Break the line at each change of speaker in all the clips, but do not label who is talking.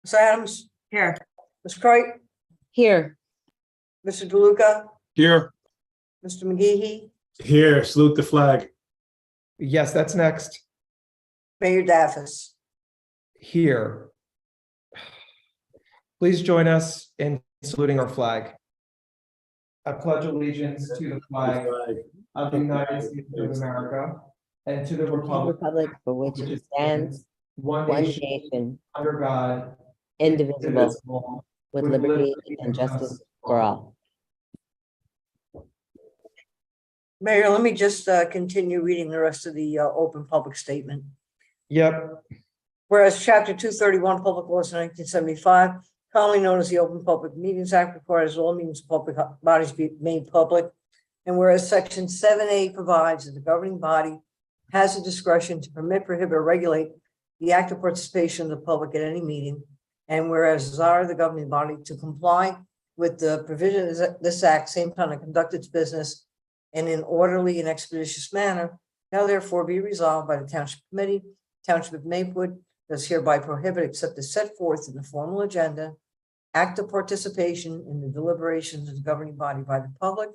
Ms. Adams?
Here.
Ms. Cripe?
Here.
Mr. DeLuca?
Here.
Mr. McGehee?
Here. Salute the flag.
Yes, that's next.
Mayor Daffis?
Here. Please join us in saluting our flag. I pledge allegiance to the flag of the United States of America and to the republic
For which it stands,
one
one
nation,
nation,
under God,
indivisible,
indivisible,
with liberty and justice for all.
Mayor, let me just continue reading the rest of the open public statement.
Yep.
Whereas Chapter 231 Public Laws 1975, commonly known as the Open Public Meetings Act, requires all meetings of public bodies be made public. And whereas Section 7A provides that the governing body has the discretion to permit, prohibit, or regulate the active participation of the public at any meeting. And whereas desire the governing body to comply with the provisions of this act, same time to conduct its business in an orderly and expeditious manner, now therefore be resolved by the Township Committee, Township of Maplewood, does hereby prohibit, except as set forth in the formal agenda, active participation in the deliberations of the governing body by the public,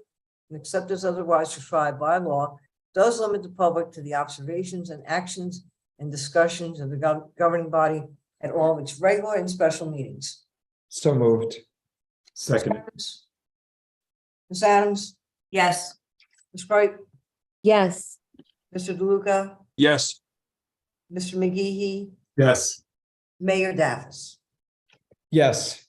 and except as otherwise prescribed by law, does limit the public to the observations and actions and discussions of the governing body at all of its regular and special meetings.
So moved.
Second.
Ms. Adams?
Yes.
Ms. Cripe?
Yes.
Mr. DeLuca?
Yes.
Mr. McGehee?
Yes.
Mayor Daffis?
Yes.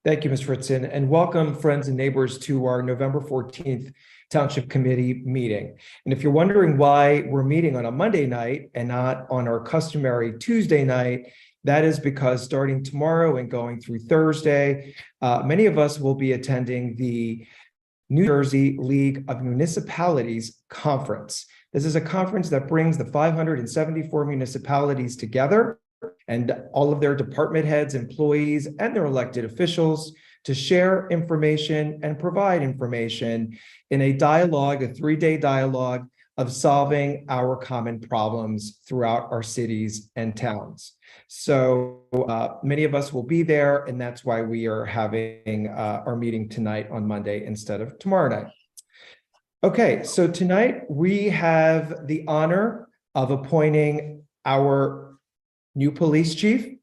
Thank you, Ms. Fritzen, and welcome friends and neighbors to our November 14th Township Committee meeting. And if you're wondering why we're meeting on a Monday night and not on our customary Tuesday night, that is because starting tomorrow and going through Thursday, many of us will be attending the New Jersey League of Municipalities Conference. This is a conference that brings the 574 municipalities together and all of their department heads, employees, and their elected officials to share information and provide information in a dialogue, a 3-day dialogue of solving our common problems throughout our cities and towns. So many of us will be there, and that's why we are having our meeting tonight on Monday instead of tomorrow night. Okay, so tonight we have the honor of appointing our new police chief,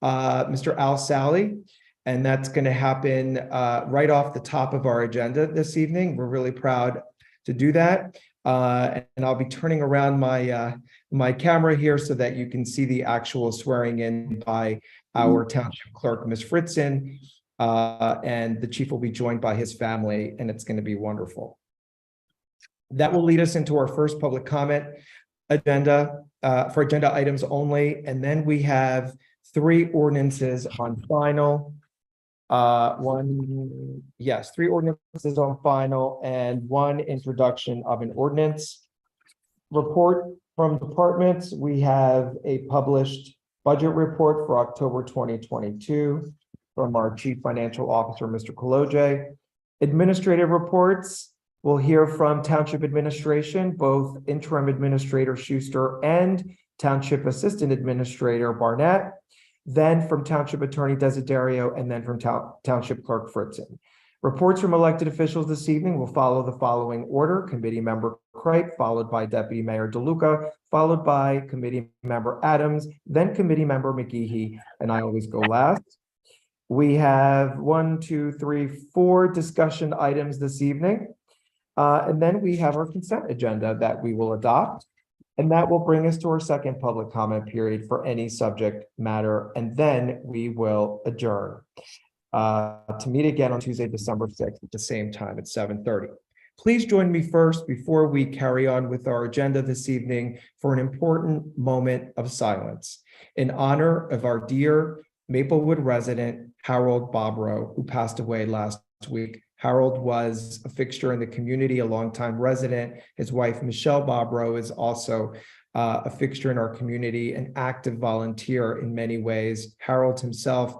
Mr. Al Sally, and that's going to happen right off the top of our agenda this evening. We're really proud to do that. And I'll be turning around my camera here so that you can see the actual swearing in by our township clerk, Ms. Fritzen, and the chief will be joined by his family, and it's going to be wonderful. That will lead us into our first public comment agenda for agenda items only, and then we have 3 ordinances on final. 3 ordinances on final and 1 introduction of an ordinance. Report from departments. We have a published budget report for October 2022 from our Chief Financial Officer, Mr. Koloje. Administrative reports. We'll hear from Township Administration, both Interim Administrator Schuster and Township Assistant Administrator Barnett. Then from Township Attorney Desiderio, and then from Township Clerk Fritzen. Reports from elected officials this evening will follow the following order: Committee Member Cripe, followed by Deputy Mayor DeLuca, followed by Committee Member Adams, then Committee Member McGehee, and I always go last. We have 4 discussion items this evening, and then we have our consent agenda that we will adopt. And that will bring us to our second public comment period for any subject matter, and then we will adjourn to meet again on Tuesday, December 6th at the same time at 7:30. Please join me first before we carry on with our agenda this evening for an important moment of silence in honor of our dear Maplewood resident, Harold Bobrow, who passed away last week. Harold was a fixture in the community, a longtime resident. His wife, Michelle Bobrow, is also a fixture in our community, an active volunteer in many ways. Harold himself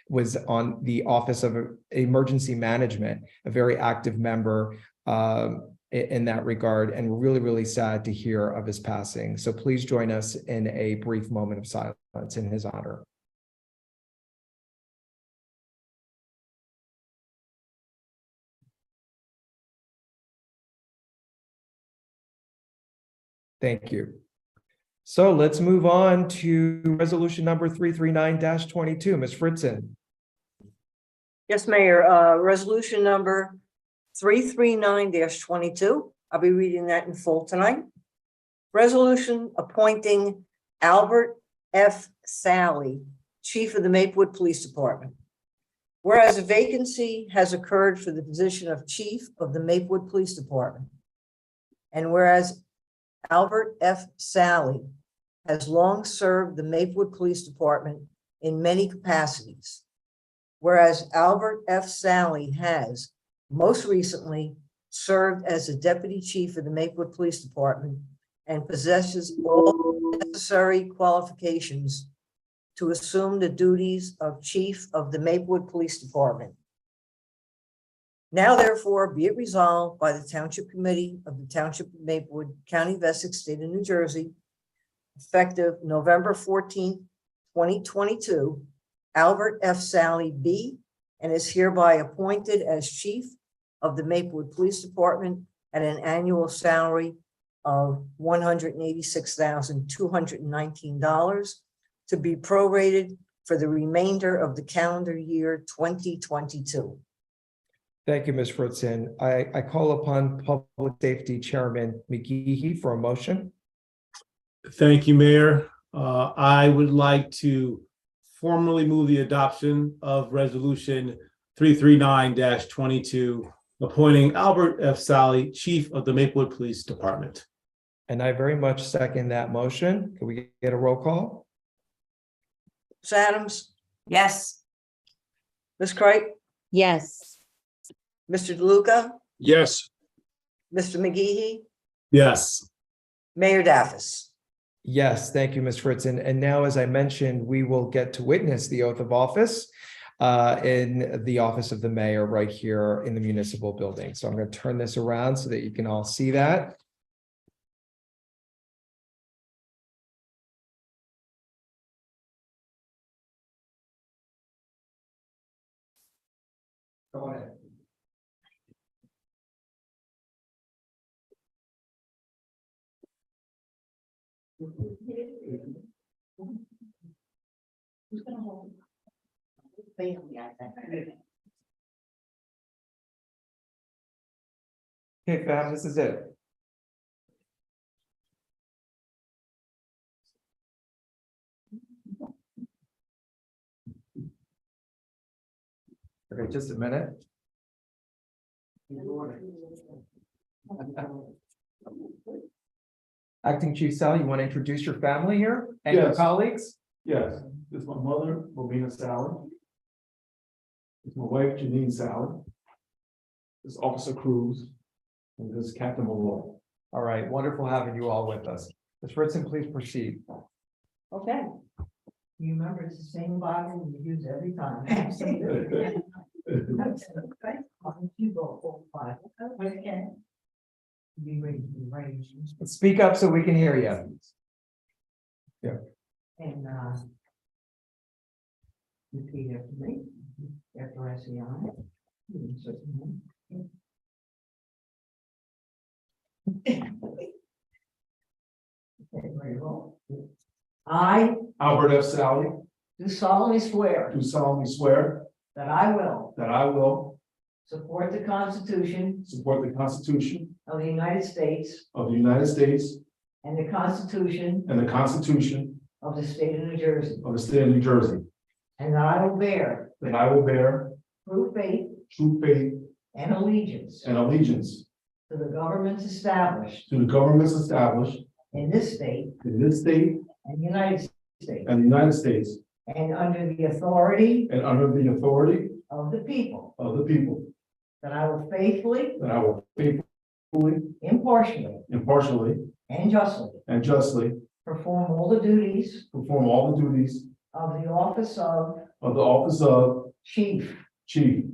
was on the Office of Emergency Management, a very active member in that regard, and we're really, really sad to hear of his passing. So please join us in a brief moment of silence in his honor. Thank you. So let's move on to resolution number 339-22. Ms. Fritzen.
Yes, Mayor, resolution number 339-22. I'll be reading that in full tonight. Resolution appointing Albert F. Sally, Chief of the Maplewood Police Department. Whereas a vacancy has occurred for the position of Chief of the Maplewood Police Department. And whereas Albert F. Sally has long served the Maplewood Police Department in many capacities. Whereas Albert F. Sally has most recently served as the Deputy Chief of the Maplewood Police Department and possesses all necessary qualifications to assume the duties of Chief of the Maplewood Police Department. Now therefore be it resolved by the Township Committee of the Township of Maplewood, County of Essex, State of New Jersey, effective November 14th, 2022, Albert F. Sally be and is hereby appointed as Chief of the Maplewood Police Department at an annual salary of $186,219 to be prorated for the remainder of the calendar year 2022.
Thank you, Ms. Fritzen. I call upon Public Safety Chairman McGehee for a motion.
Thank you, Mayor. I would like to formally move the adoption of resolution 339-22, appointing Albert F. Sally, Chief of the Maplewood Police Department.
And I very much second that motion. Can we get a roll call?
Ms. Adams,
Yes.
Ms. Cripe,
yes,
Mr. DeLuca,
Yes.
Mr. McGehee,
Yes.
Mayor Daffis.
Yes, thank you, Ms. Fritzen. And now, as I mentioned, we will get to witness the oath of office in the office of the mayor right here in the municipal building. So I'm going to turn this around so that you can all see that. Go ahead. Okay, fam, this is it. Okay, just a minute. Acting Chief Sally, you want to introduce your family here and your
Yes.
colleagues?
Yes, this is my mother, Robina Sally. It's my wife, Janine Sally. This is Officer Cruz, and this is Captain Malloy.
All right, wonderful having you all with us. Ms. Fritzen, please proceed.
Okay. You remember it's the same Bible we use every time. You go full Bible. Okay. Be raised.
Speak up so we can hear you.
And repeat after me. After I say I
Albert F. Sally,
do solemnly swear
do solemnly swear
that I will
that I will
support the Constitution
support the Constitution
of the United States
of the United States
and the Constitution
and the Constitution
of the State of New Jersey,
of the State of New Jersey,
and that I will bear
that I will bear
true faith
true faith
and allegiance
and allegiance
to the governments established
to the governments established
in this state
in this state
and the United States,
and the United States,
and under the authority
and under the authority
of the people,
of the people,
that I will faithfully,
that I will faithfully,
impartially,
impartially,
and justly
and justly
perform all the duties
perform all the duties
of the office of
of the office of
Chief
Chief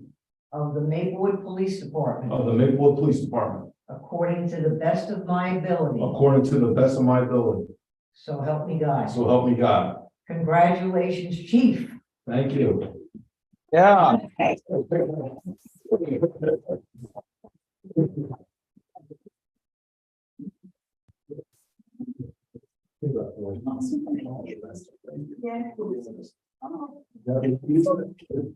of the Maplewood Police Department,
of the Maplewood Police Department,
according to the best of my ability.
according to the best of my ability.
So help me God.
So help me God.
Congratulations, Chief.
Thank you.
Yeah.
Thank you.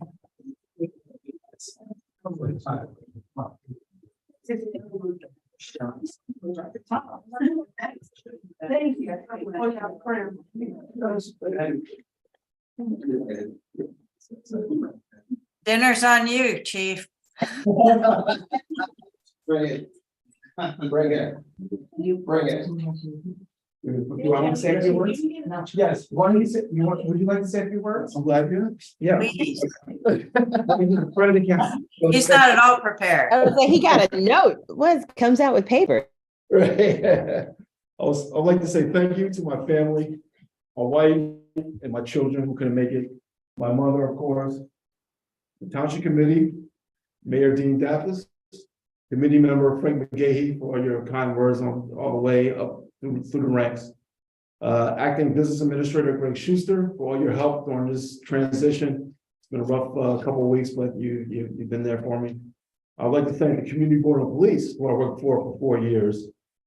Dinner's on you, chief.
Bring it. Bring it. You bring it.
Do I want to say a few words? Yes, would you like to say a few words?
I'm glad you.
Yeah.
Please.
In front of the camera.
He's not at all prepared.
I was like, he got a note. What comes out with paper?
Right. I'd like to say thank you to my family, my wife, and my children who couldn't make it. My mother, of course, the Township Committee, Mayor Dean Dappis, Committee Member Frank McGahey for all your kind words on all the way up through the ranks. Acting Business Administrator Greg Schuster for all your help during this transition. It's been a rough couple of weeks, but you've been there for me. I'd like to thank the Community Board of Police, who I worked for 4 years,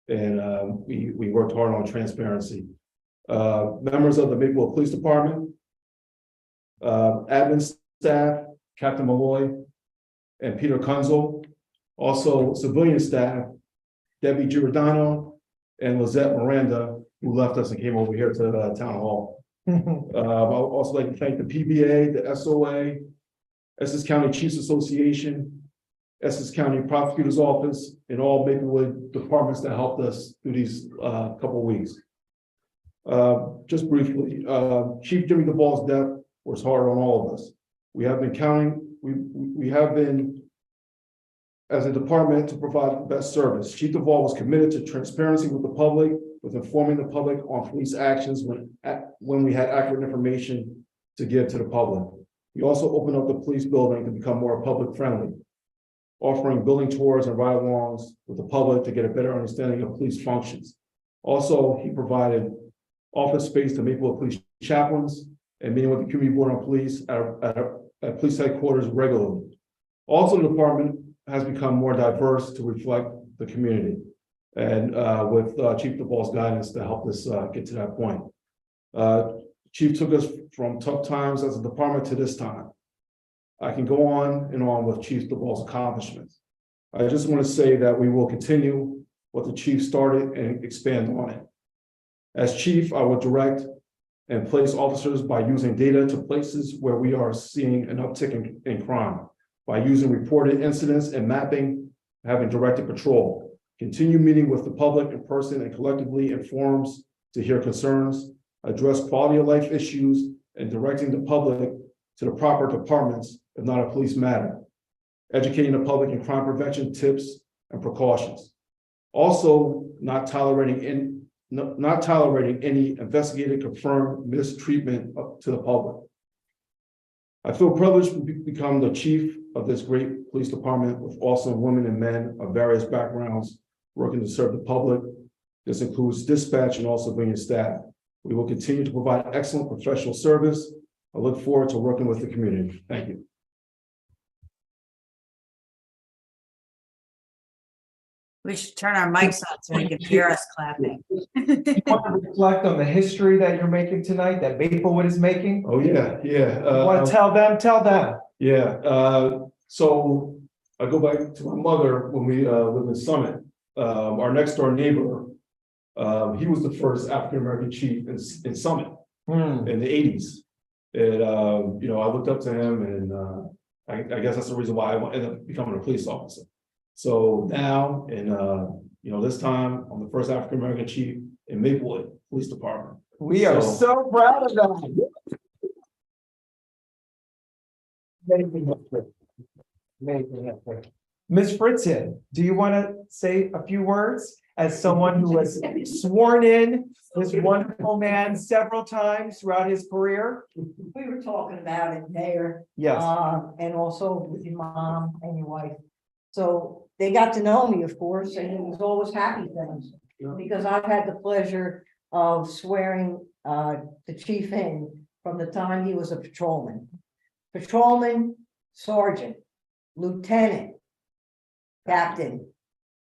and we worked hard on transparency. Members of the Maplewood Police Department, admin staff, Captain Malloy and Peter Kunzel, also civilian staff, Debbie Giordano and Lizette Miranda, who left us and came over here to Town Hall. I'd also like to thank the PBA, the SOA, Essex County Chiefs Association, Essex County Prosecutor's Office, and all Maplewood departments that helped us through these couple of weeks. Just briefly, Chief Jimmy DeVall's death was hard on all of us. We have been counting, we have been, as a department, to provide the best service. Chief DeVall was committed to transparency with the public, with informing the public on police actions when we had accurate information to give to the public. We also opened up the police building to become more public friendly, offering building tours and ride-alongs with the public to get a better understanding of police functions. Also, he provided office space to Maplewood Police chaplains and meeting with the Community Board of Police at police headquarters regularly. Also, the department has become more diverse to reflect the community, and with Chief DeVall's guidance to help us get to that point. Chief took us from tough times as a department to this time. I can go on and on with Chief DeVall's accomplishments. I just want to say that we will continue what the chief started and expand on it. As chief, I will direct and place officers by using data to places where we are seeing an uptick in crime, by using reported incidents and mapping, having directed patrol. Continue meeting with the public in person and collectively in forums to hear concerns, address quality of life issues, and directing the public to the proper departments if not a police matter. Educating the public in crime prevention tips and precautions. Also, not tolerating any investigated confirmed mistreatment to the public. I feel privileged to become the chief of this great police department with awesome women and men of various backgrounds working to serve the public. This includes dispatch and also civilian staff. We will continue to provide excellent professional service. I look forward to working with the community. Thank you.
We should turn our mics on so we can hear us clapping.
You want to reflect on the history that you're making tonight, that Maplewood is making?
Oh, yeah.
You want to tell them? Tell them.
Yeah, so I go back to my mother when we lived in Summit. Our next door neighbor, he was the first African-American chief in Summit in the 80s. And, you know, I looked up to him, and I guess that's the reason why I ended up becoming a police officer. So now, in you know, this time, I'm the first African-American chief in Maplewood Police Department.
We are so proud of that. Ms. Fritzen, do you want to say a few words as someone who was sworn in this wonderful man several times throughout his career?
We were talking about it, Mayor.
Yes.
And also with your mom and your wife. So they got to know me, of course, and it was always happy things. Because I've had the pleasure of swearing the chief in from the time he was a patrolman. Patrolman, sergeant, lieutenant, captain,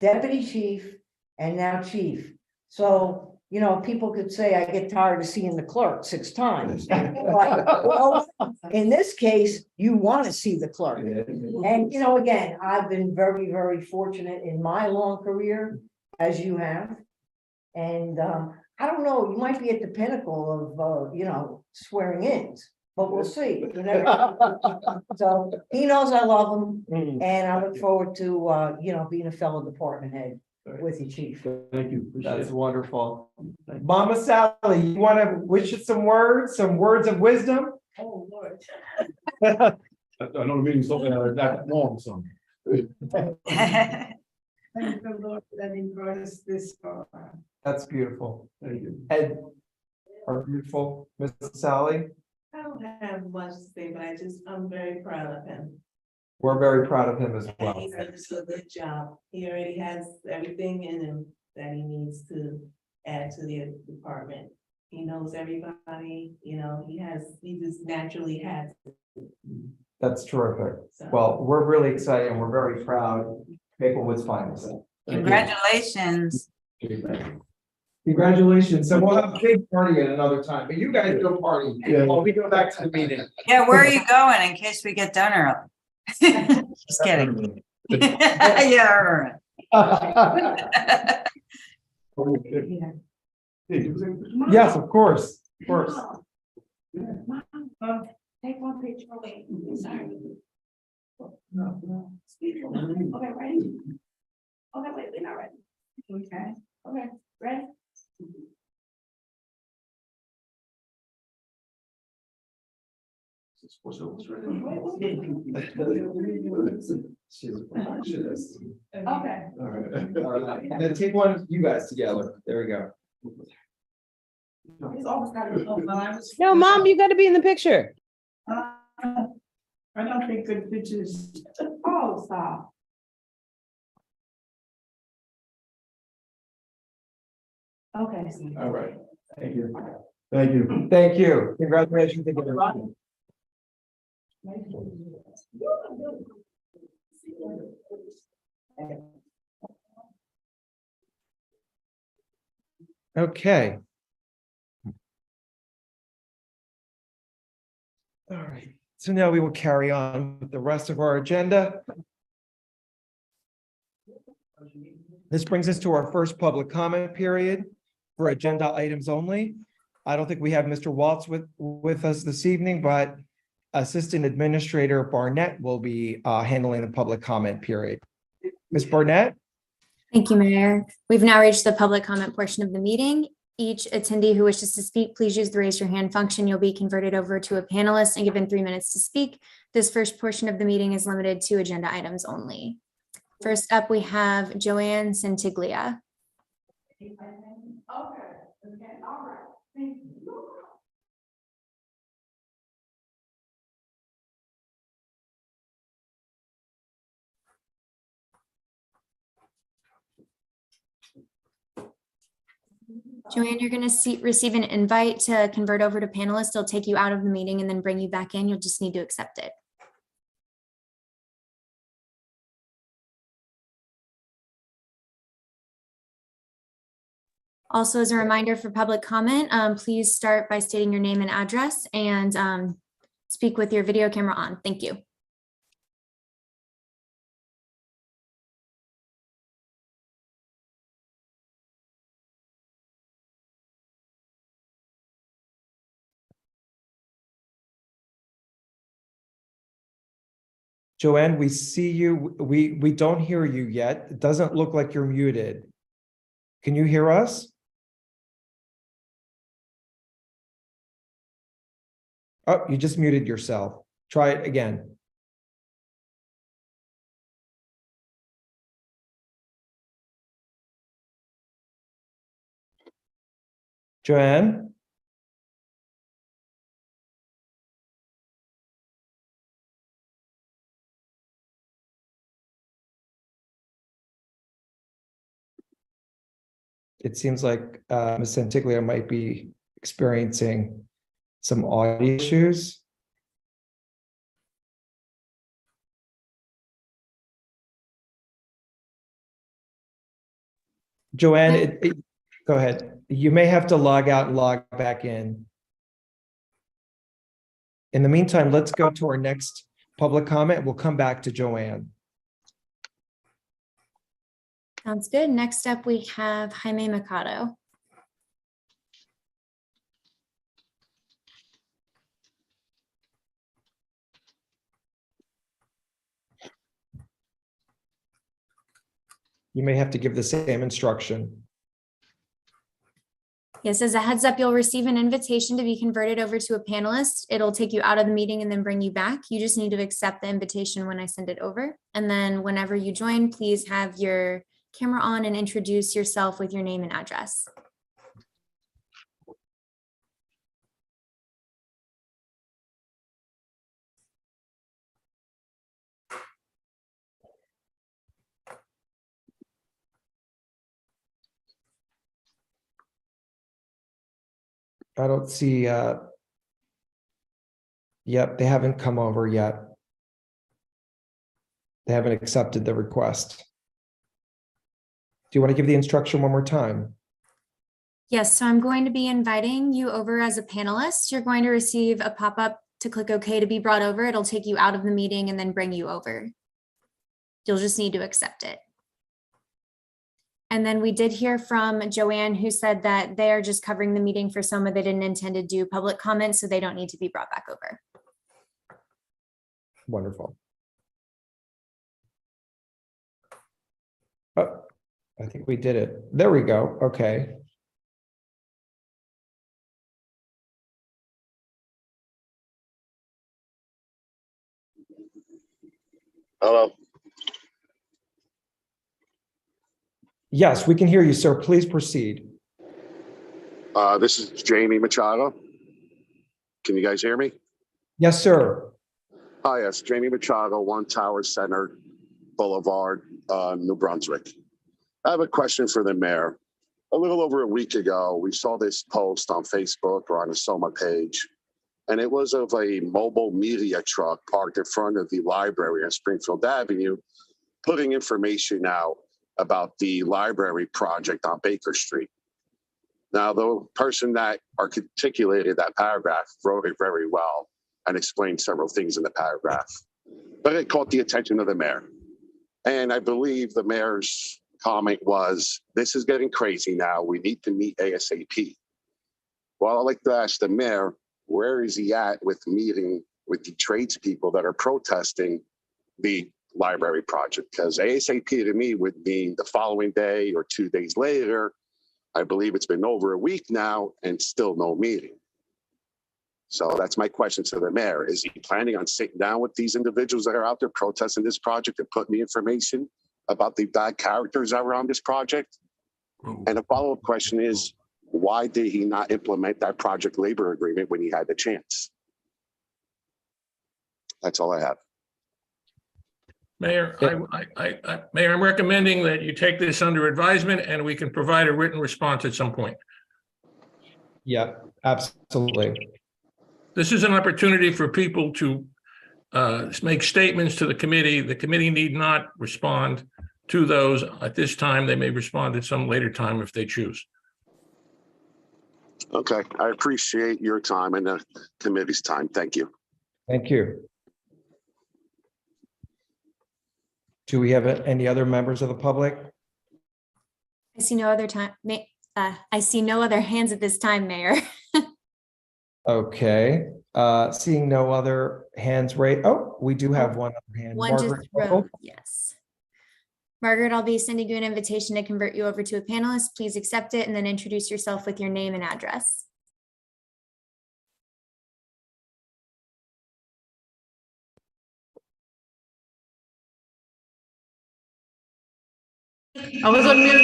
deputy chief, and now chief. So you know, people could say, I get tired of seeing the clerk 6 times. But, well, in this case, you want to see the clerk. And, you know, again, I've been very, very fortunate in my long career, as you have. And I don't know, you might be at the pinnacle of, you know, swearing in, but we'll see. You never know. So he knows I love him, and I look forward to, you know, being a fellow department head with you, chief.
Thank you. Appreciate
That's
it.
wonderful. Mama Sally, you want to wish us some words of wisdom?
Oh, Lord.
I know the meeting's that long, so.
Thank the Lord that he brought us this far.
That's beautiful.
Thank you.
Ed, our beautiful Miss Sally,
I don't have much to say, but I'm very proud of him.
we're very proud of him as
And
well.
he's gonna do a good job. He already has everything in him that he needs to add to the department. He knows everybody, you know, he just naturally has.
That's terrific.
So.
Well, we're really excited and we're very proud. Maplewood's finest.
Congratulations.
Congratulations. So we'll have a big party at another time, but you guys go party
Yeah.
while we go back to the meeting.
Yeah, where are you going in case we get done early? Just kidding. Yeah.
Yes, of course, of course.
Take one picture away. Sorry. No. Okay, ready? Okay, wait, we're not ready. Okay, ready?
She's a perfectionist.
Okay.
All right. All right. And then take one of you guys together. There we go.
It's almost got to.
No, Mom, you got to be in the picture.
I don't take good pictures. Oh, stop. Okay.
All right. Thank you. Thank you.
Thank you. Congratulations again. Okay. All right, so now we will carry on with the rest of our agenda. This brings us to our first public comment period for agenda items only. I don't think we have Mr. Waltz with us this evening, but Assistant Administrator Barnett will be handling the public comment period. Ms. Barnett?
Thank you, Mayor. We've now reached the public comment portion of the meeting. Each attendee who wishes to speak, please use the raise your hand function. You'll be converted over to a panelist and given 3 minutes to speak. This first portion of the meeting is limited to agenda items only. First up, we have Joanne Santiglia.
Okay, all right. Thank you.
Joanne, you're going to receive an invite to convert over to panelist. It'll take you out of the meeting and then bring you back in. You'll just need to accept it. Also, as a reminder for public comment, please start by stating your name and address and speak with your video camera on. Thank you.
Joanne, we see you. We don't hear you yet. It doesn't look like you're muted. Can you hear us? Oh, you just muted yourself. Try it again. Joanne? It seems like Ms. Santiglia might be experiencing some audio issues. Joanne, Go ahead. You may have to log out and log back in. In the meantime, let's go to our next public comment. We'll come back to Joanne.
Sounds good. Next up, we have Jaime Mikado.
You may have to give the same instruction.
Yes, as a heads up, you'll receive an invitation to be converted over to a panelist. It'll take you out of the meeting and then bring you back. You just need to accept the invitation when I send it over. And then whenever you join, please have your camera on and introduce yourself with your name and address.
I don't see, yep, they haven't come over yet. They haven't accepted the request. Do you want to give the instruction one more time?
Yes, so I'm going to be inviting you over as a panelist. You're going to receive a pop-up to click OK to be brought over. It'll take you out of the meeting and then bring you over. You'll just need to accept it. And then we did hear from Joanne, who said that they are just covering the meeting for someone they didn't intend to do public comments, so they don't need to be brought back over.
Wonderful. Oh, I think we did it. There we go. Okay.
Hello.
Yes, we can hear you, sir. Please proceed.
This is Jamie Machado. Can you guys hear me?
Yes, sir.
Hi, yes, Jamie Machado, One Tower Center Boulevard, New Brunswick. I have a question for the mayor. A little over a week ago, we saw this post on Facebook or on the SOMA page, and it was of a mobile media truck parked in front of the library on Springfield Avenue, putting information out about the library project on Baker Street. Now, the person that articulated that paragraph wrote it very well and explained several things in the paragraph, but it caught the attention of the mayor. And I believe the mayor's comment was, this is getting crazy now. We need to meet ASAP. Well, I'd like to ask the mayor, where is he at with meeting with the tradespeople that are protesting the library project? Because ASAP to me would mean the following day or 2 days later. I believe it's been over a week now and still no meeting. So that's my question to the mayor. Is he planning on sitting down with these individuals that are out there protesting this project and putting the information about the bad characters that were on this project? And a follow-up question is, why did he not implement that project labor agreement when he had the chance? That's all I have.
Mayor, Mayor, I'm recommending that you take this under advisement and we can provide a written response at some point.
Yeah, absolutely.
This is an opportunity for people to make statements to the committee. The committee need not respond to those at this time. They may respond at some later time if they choose.
Okay, I appreciate your time and the committee's time. Thank you.
Thank you. Do we have any other members of the public?
I see no other time. I see no other hands at this time, Mayor.
Okay, seeing no other hands raised. Oh, we do have one other hand.
One just
Margaret
wrote,
Vogel.
yes. Margaret, I'll be sending you an invitation to convert you over to a panelist. Please accept it and then introduce yourself with your name and address.
I was on mute.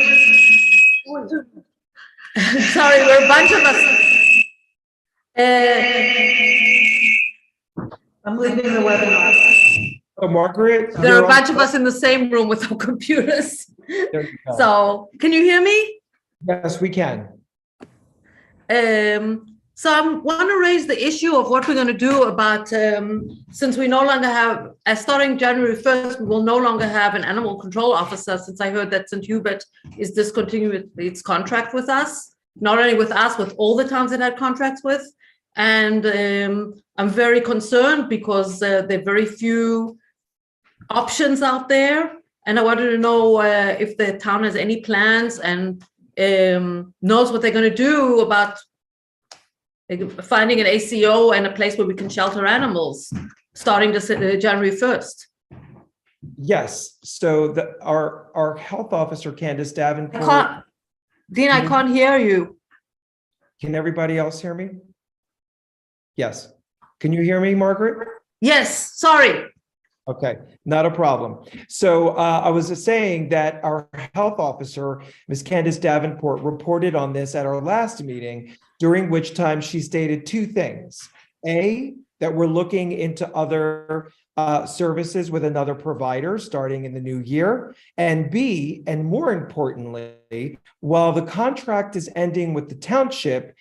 Sorry, we're a bunch of us. I'm leaving the webinar.
Oh, Margaret.
There are
you're
a bunch
on-
of us in the same room with our computers.
There you go.
So, can you hear me?
Yes, we can.
So I want to raise the issue of what we're going to do about, since we no longer have, starting January 1st, we will no longer have an animal control officer, since I heard that St. Hubert is discontinuing its contract with us, not only with us, with all the towns it had contracts with. And I'm very concerned because there are very few options out there. And I wanted to know if the town has any plans and knows what they're going to do about finding an ACO and a place where we can shelter animals starting January 1st.
Yes, so our health officer, Candace Davenport.
Dean, I can't hear you.
Can everybody else hear me? Yes. Can you hear me, Margaret?
Yes, sorry.
Okay, not a problem. So I was just saying that our health officer, Ms. Candace Davenport, reported on this at our last meeting, during which time she stated two things. A, that we're looking into other services with another provider starting in the new year. And B, and more importantly, while the contract is ending with the township,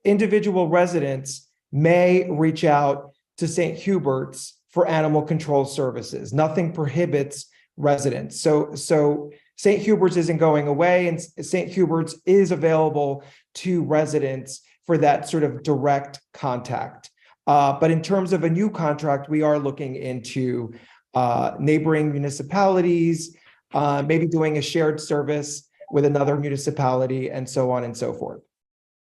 individual residents may reach out to St. Hubert's for animal control services. Nothing prohibits residents. So St. Hubert's isn't going away, and St. Hubert's is available to residents for that sort of direct contact. But in terms of a new contract, we are looking into neighboring municipalities, maybe doing a shared service with another municipality, and so on and so forth.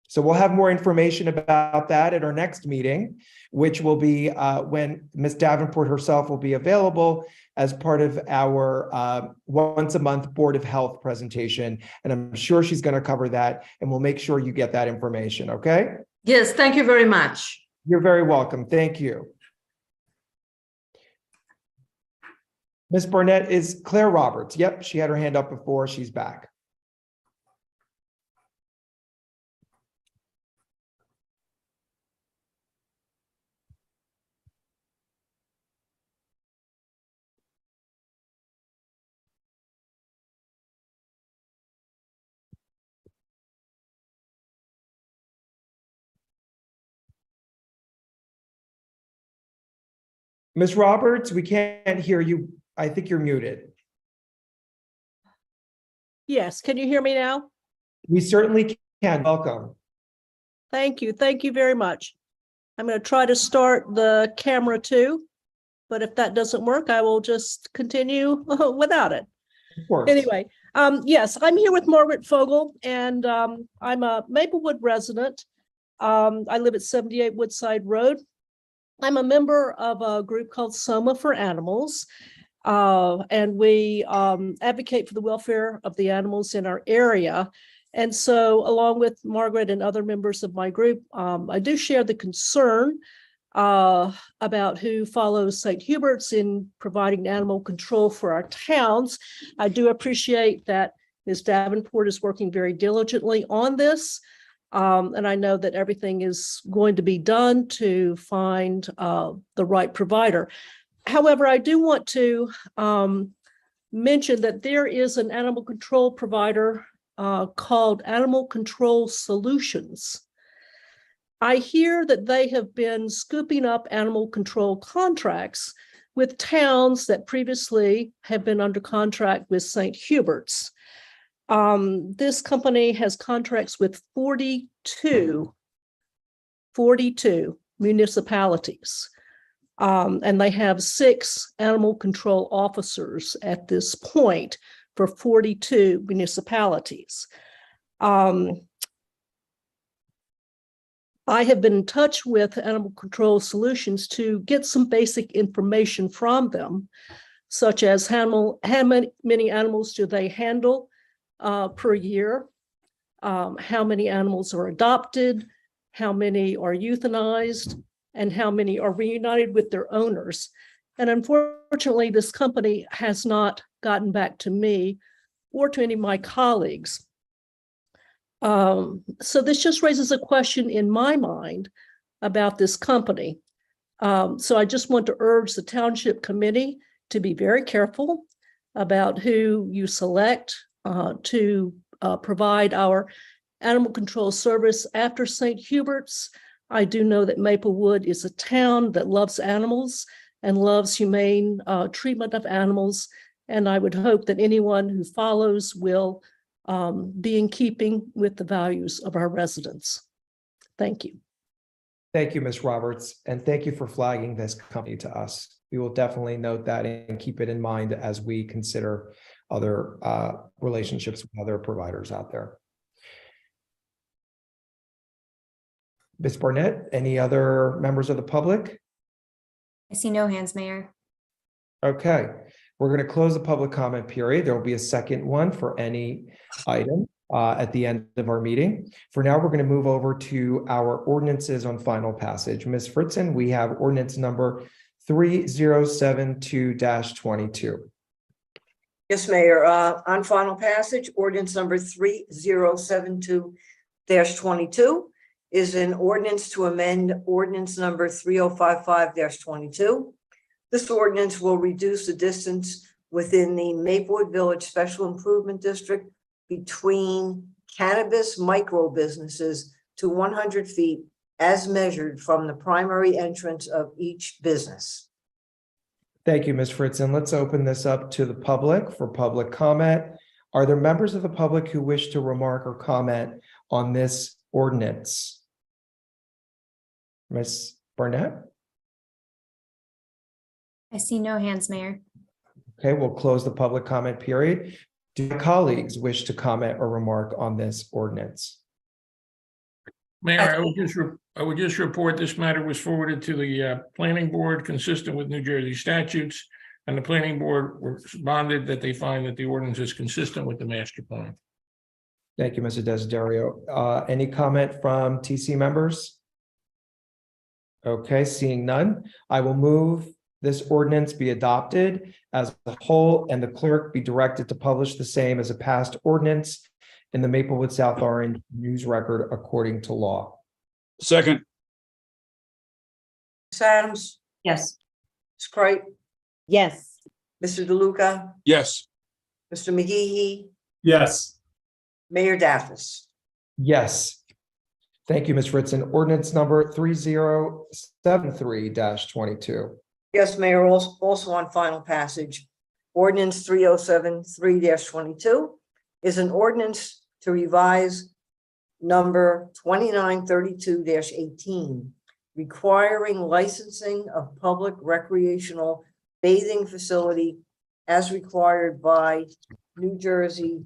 So we'll have more information about that at our next meeting, which will be when Ms. Davenport herself will be available as part of our once a month Board of Health presentation. And I'm sure she's going to cover that, and we'll make sure you get that information, okay?
Yes, thank you very much.
You're very welcome. Thank you. Ms. Barnett is Claire Roberts. Yep, she had her hand up before. She's back. Ms. Roberts, we can't hear you. I think you're muted.
Yes, can you hear me now?
We certainly can. Welcome.
Thank you. Thank you very much. I'm going to try to start the camera too, but if that doesn't work, I will just continue without it.
Of course.
Anyway, yes, I'm here with Margaret Fogel, and I'm a Maplewood resident. I live at 78 Woodside Road. I'm a member of a group called Soma for Animals, and we advocate for the welfare of the animals in our area. And so, along with Margaret and other members of my group, I do share the concern about who follows St. Hubert's in providing animal control for our towns. I do appreciate that Ms. Davenport is working very diligently on this. And I know that everything is going to be done to find the right provider. However, I do want to mention that there is an animal control provider called Animal Control Solutions. I hear that they have been scooping up animal control contracts with towns that previously have been under contract with St. Hubert's. This company has contracts with 42 municipalities, and they have 6 animal control officers at this point for 42 municipalities. I have been in touch with Animal Control Solutions to get some basic information from them, such as how many animals do they handle per year, how many animals are adopted, how many are euthanized, and how many are reunited with their owners. And unfortunately, this company has not gotten back to me or to any of my colleagues. So this just raises a question in my mind about this company. So I just want to urge the Township Committee to be very careful about who you select to provide our animal control service after St. Hubert's. I do know that Maplewood is a town that loves animals and loves humane treatment of animals. And I would hope that anyone who follows will be in keeping with the values of our residents. Thank you.
Thank you, Ms. Roberts, and thank you for flagging this company to us. We will definitely note that and keep it in mind as we consider other relationships with other providers out there. Ms. Barnett, any other members of the public?
I see no hands, Mayor.
Okay, we're going to close the public comment period. There will be a second one for any item at the end of our meeting. For now, we're going to move over to our ordinances on final passage. Ms. Fritzen, we have ordinance number 3072-22.
Yes, Mayor, on final passage, ordinance number 3072-22 is an ordinance to amend ordinance number 3055-22. This ordinance will reduce the distance within the Maplewood Village Special Improvement District between cannabis micro businesses to 100 feet as measured from the primary entrance of each business.
Thank you, Ms. Fritzen. Let's open this up to the public for public comment. Are there members of the public who wish to remark or comment on this ordinance? Ms. Barnett?
I see no hands, Mayor.
Okay, we'll close the public comment period. Do my colleagues wish to comment or remark on this ordinance?
Mayor, I would just report this matter was forwarded to the planning board consistent with New Jersey statutes. And the planning board responded that they find that the ordinance is consistent with the master plan.
Thank you, Mr. Desiderio. Any comment from TC members? Okay, seeing none, I will move this ordinance be adopted as a whole and the clerk be directed to publish the same as a passed ordinance in the Maplewood South Orange News Record according to law.
Second.
Ms. Adams,
Yes.
Ms. Cripe,
Yes.
Mr. DeLuca,
Yes.
Mr. McGehee,
Yes.
Mayor Daffis.
Yes. Thank you, Ms. Fritzen. Ordinance number 3073-22.
Yes, Mayor, also on final passage, ordinance 3073-22 is an ordinance to revise number 2932-18, requiring licensing of public recreational bathing facility as required by New Jersey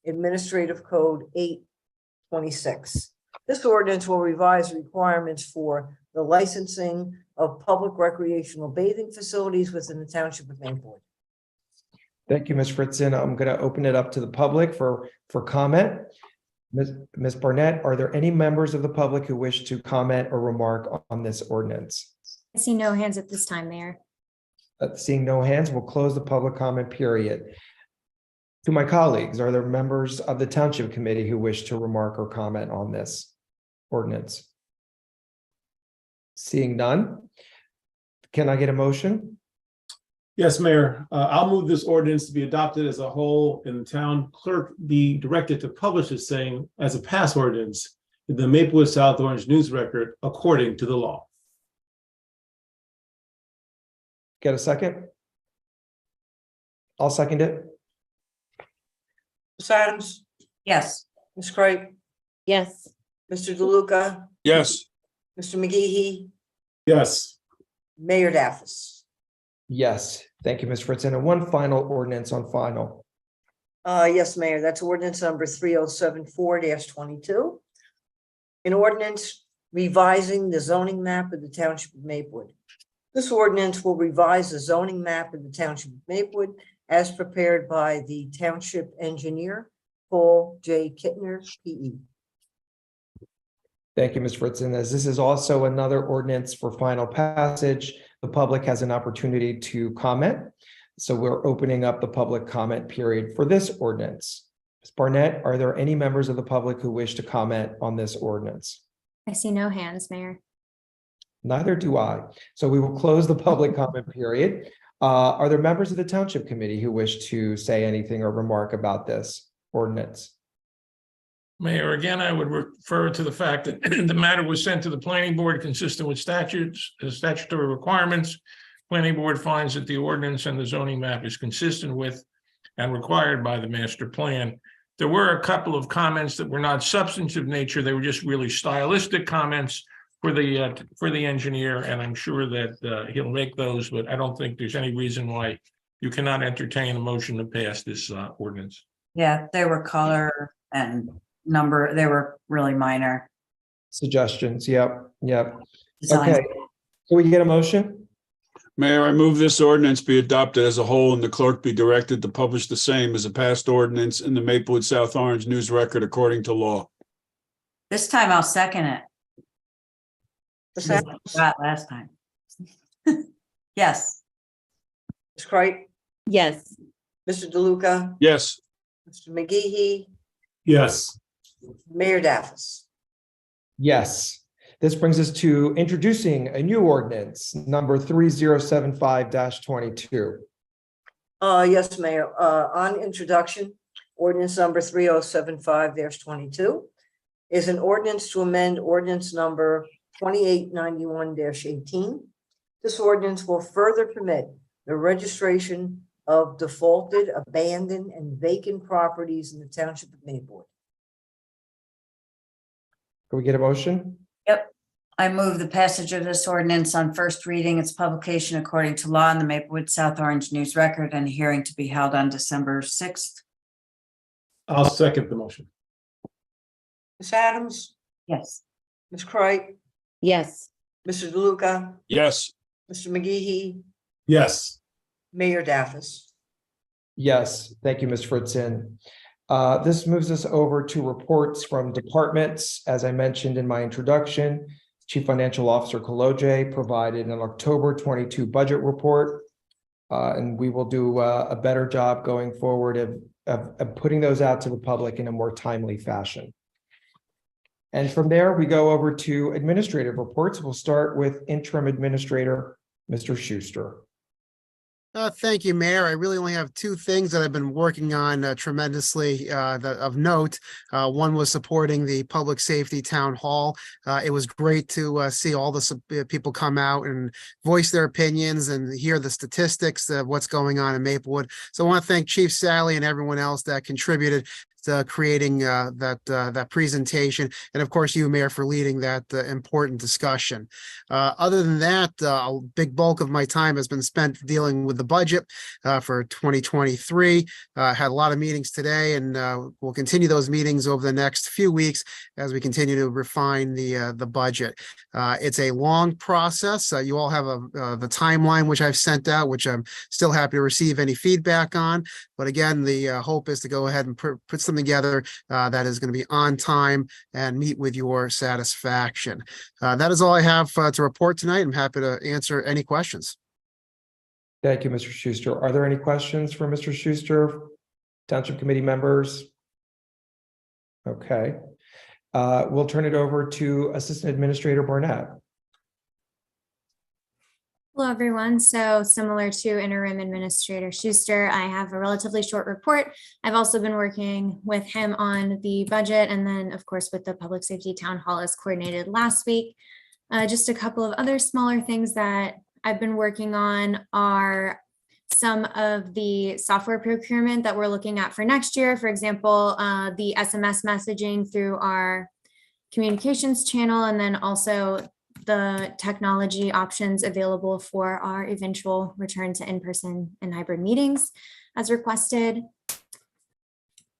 Administrative Code 826. This ordinance will revise requirements for the licensing of public recreational bathing facilities within the Township of Maplewood.
Thank you, Ms. Fritzen. I'm going to open it up to the public for comment. Ms. Barnett, are there any members of the public who wish to comment or remark on this ordinance?
I see no hands at this time, Mayor.
Seeing no hands, we'll close the public comment period. To my colleagues, are there members of the Township Committee who wish to remark or comment on this ordinance? Seeing none, can I get a motion?
Yes, Mayor. I'll move this ordinance to be adopted as a whole and the town clerk be directed to publish the same as a pass ordinance in the Maplewood South Orange News Record according to the law.
Get a second? I'll second it.
Ms. Adams,
Yes.
Ms. Cripe,
Yes.
Mr. DeLuca,
Yes.
Mr. McGehee,
Yes.
Mayor Daffis.
Yes, thank you, Ms. Fritzen. And one final ordinance on final.
Yes, Mayor, that's ordinance number 3074-22. An ordinance revising the zoning map of the Township of Maplewood. This ordinance will revise the zoning map of the Township of Maplewood as prepared by the Township Engineer, Paul J. Kittner, P.E.
Thank you, Ms. Fritzen. As this is also another ordinance for final passage, the public has an opportunity to comment. So we're opening up the public comment period for this ordinance. Ms. Barnett, are there any members of the public who wish to comment on this ordinance?
I see no hands, Mayor.
Neither do I. So we will close the public comment period. Are there members of the Township Committee who wish to say anything or remark about this ordinance?
Mayor, again, I would refer to the fact that the matter was sent to the planning board consistent with statutory requirements. Planning board finds that the ordinance and the zoning map is consistent with and required by the master plan. There were a couple of comments that were not substantive nature. They were just really stylistic comments for the engineer, and I'm sure that he'll make those, but I don't think there's any reason why you cannot entertain a motion to pass this ordinance.
Yeah, they were color and number, they were really minor.
Suggestions, yep, yep.
designs.
Okay, can we get a motion?
Mayor, I move this ordinance be adopted as a whole and the clerk be directed to publish the same as a passed ordinance in the Maplewood South Orange News Record according to law.
This time I'll second it.
Ms. Adams,
That last time. Yes.
Ms. Kreis,
yes,
Mr. DeLuca,
Yes.
Mr. McGee,
Yes.
Mayor Daffis.
Yes. This brings us to introducing a new ordinance, number 3075-22.
Yes, Mayor, on introduction, ordinance number 3075-22 is an ordinance to amend ordinance number 2891-18. This ordinance will further permit the registration of defaulted, abandoned, and vacant properties in the township of Maplewood.
Can we get a motion?
Yep. I move the passage of this ordinance on first reading, its publication according to law in the Maplewood South Orange News Record, and hearing to be held on December 6th.
I'll second the motion.
Ms. Adams,
Yes.
Ms. Kreis,
yes,
Mr. DeLuca,
Yes.
Mr. McGee,
Yes.
Mayor Daffis.
Yes, thank you, Ms. Fritzen. This moves us over to reports from departments. As I mentioned in my introduction, Chief Financial Officer Koloje provided an October 22 budget report. And we will do a better job going forward of putting those out to the public in a more timely fashion. And from there, we go over to administrative reports. We'll start with Interim Administrator, Mr. Schuster.
Thank you, Mayor. I really only have two things that I've been working on tremendously of note. One was supporting the Public Safety Town Hall. It was great to see all the people come out and voice their opinions and hear the statistics of what's going on in Maplewood. So I want to thank Chief Sally and everyone else that contributed to creating that presentation, and of course you, Mayor, for leading that important discussion. Other than that, a big bulk of my time has been spent dealing with the budget for 2023. Had a lot of meetings today, and we'll continue those meetings over the next few weeks as we continue to refine the budget. It's a long process. You all have the timeline which I've sent out, which I'm still happy to receive any feedback on. But again, the hope is to go ahead and put something together that is going to be on time and meet with your satisfaction. That is all I have to report tonight. I'm happy to answer any questions.
Thank you, Mr. Schuster. Are there any questions for Mr. Schuster? Township Committee members? Okay. We'll turn it over to Assistant Administrator Barnett.
Hello, everyone. So similar to Interim Administrator Schuster, I have a relatively short report. I've also been working with him on the budget, and then, of course, with the Public Safety Town Hall as coordinated last week. Just a couple of other smaller things that I've been working on are some of the software procurement that we're looking at for next year. For example, the SMS messaging through our communications channel, and then also the technology options available for our eventual return to in-person and hybrid meetings as requested.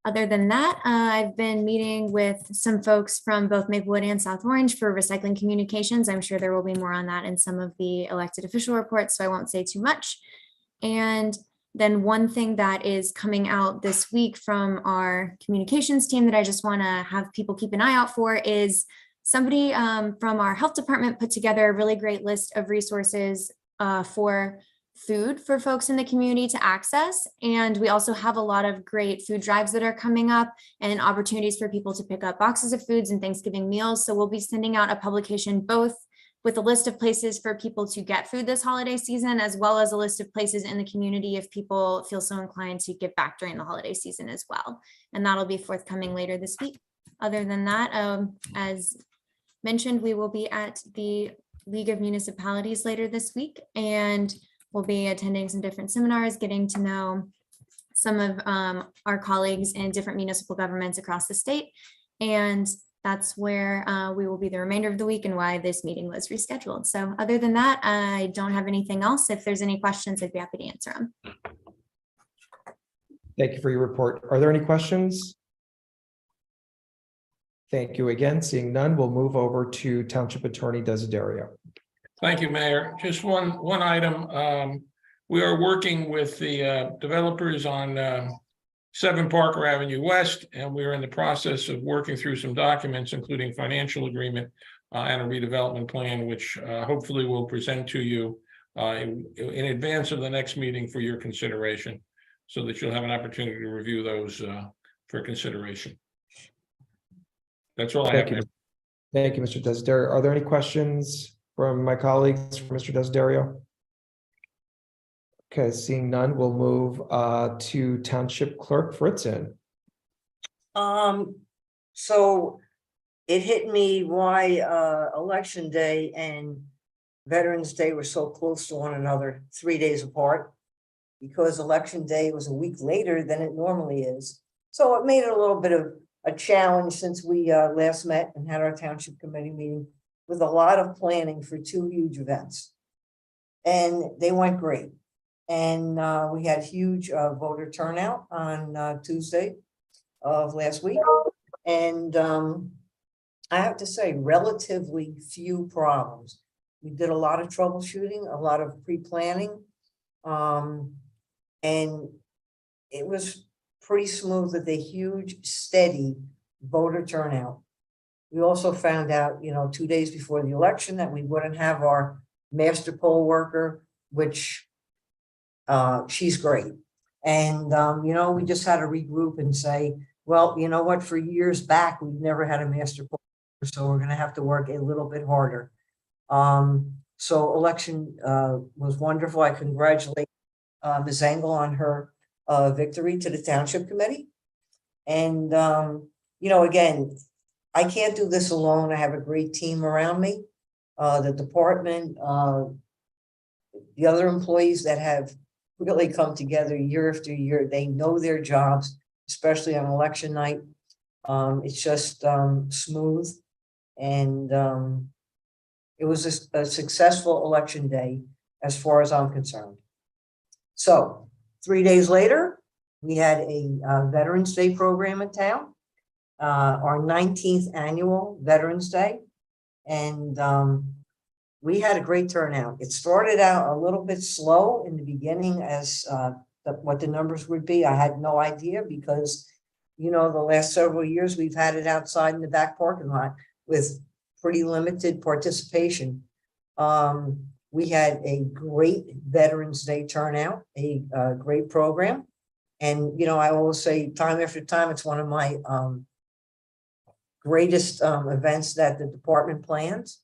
Other than that, I've been meeting with some folks from both Maplewood and South Orange for recycling communications. I'm sure there will be more on that in some of the elected official reports, so I won't say too much. And then one thing that is coming out this week from our communications team that I just want to have people keep an eye out for is somebody from our health department put together a really great list of resources for food for folks in the community to access. And we also have a lot of great food drives that are coming up and opportunities for people to pick up boxes of foods and Thanksgiving meals. So we'll be sending out a publication both with a list of places for people to get food this holiday season, as well as a list of places in the community if people feel so inclined to give back during the holiday season as well. And that'll be forthcoming later this week. other than that, as mentioned, we will be at the League of Municipalities later this week, and we'll be attending some different seminars, getting to know some of our colleagues in different municipal governments across the state. And that's where we will be the remainder of the week and why this meeting was rescheduled. So other than that, I don't have anything else. If there's any questions, I'd be happy to answer them.
Thank you for your report. Are there any questions? Thank you again. Seeing none, we'll move over to Township Attorney Desiderio.
Thank you, Mayor. Just one item. We are working with the developers on 7 Parker Avenue West, and we're in the process of working through some documents, including financial agreement and a redevelopment plan, which hopefully we'll present to you in advance of the next meeting for your consideration, so that you'll have an opportunity to review those for consideration. That's all I have.
Thank you. Thank you, Mr. Desiderio. Are there any questions from my colleagues for Mr. Desiderio? Okay, seeing none, we'll move to Township Clerk Fritzen.
So it hit me why Election Day and Veterans Day were so close to one another, 3 days apart, because Election Day was a week later than it normally is. So it made it a little bit of a challenge since we last met and had our Township Committee meeting, with a lot of planning for 2 huge events. And they went great. And we had huge voter turnout on Tuesday of last week. And I have to say, relatively few problems. We did a lot of troubleshooting, a lot of pre-planning. And it was pretty smooth with a huge, steady voter turnout. We also found out, 2 days before the election, that we wouldn't have our master poll worker, which she's great. And, we just had to regroup and say, well, you know what, for years back, we've never had a master poll, so we're going to have to work a little bit harder. So election was wonderful. I congratulate Ms. Engel on her victory to the Township Committee. And, again, I can't do this alone. I have a great team around me, the department, the other employees that have really come together year after year. They know their jobs, especially on election night. It's just smooth, and it was a successful election day as far as I'm concerned. So 3 days later, we had a Veterans Day program in town, our 19th annual Veterans Day, and we had a great turnout. It started out a little bit slow in the beginning as what the numbers would be. I had no idea because, the last several years we've had it outside in the back parking lot with pretty limited participation. We had a great Veterans Day turnout, a great program. And, I always say time after time, it's one of my greatest events that the department plans.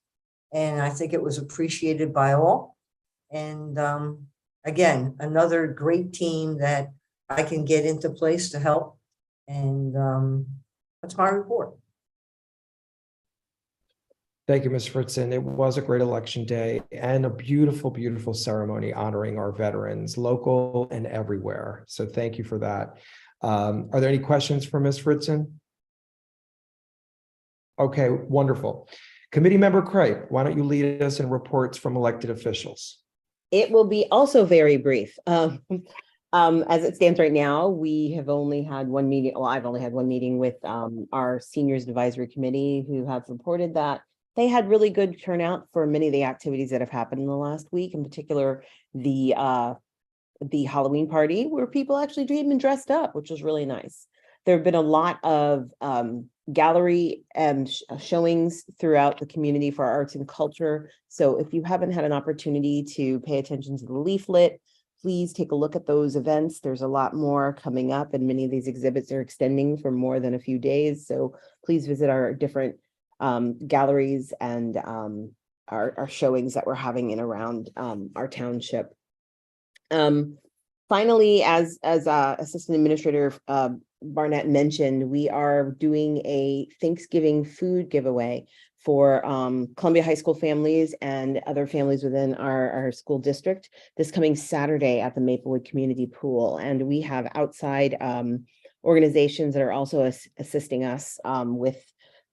And I think it was appreciated by all. And again, another great team that I can get into place to help. And that's my report.
Thank you, Ms. Fritzen. It was a great election day and a beautiful, beautiful ceremony honoring our veterans, local and everywhere. So thank you for that. Are there any questions for Ms. Fritzen? Okay, wonderful. Committee Member Craig, why don't you lead us in reports from elected officials?
It will be also very brief. As it stands right now, we have only had one meeting. Well, I've only had one meeting with our Seniors Advisory Committee, who have reported that they had really good turnout for many of the activities that have happened in the last week, in particular the Halloween party, where people actually came and dressed up, which was really nice. There have been a lot of gallery and showings throughout the community for arts and culture. So if you haven't had an opportunity to pay attention to the leaflet, please take a look at those events. There's a lot more coming up, and many of these exhibits are extending for more than a few days. So please visit our different galleries and our showings that we're having in around our township. Finally, as Assistant Administrator Barnett mentioned, we are doing a Thanksgiving food giveaway for Columbia High School families and other families within our school district this coming Saturday at the Maplewood Community Pool. And we have outside organizations that are also assisting us with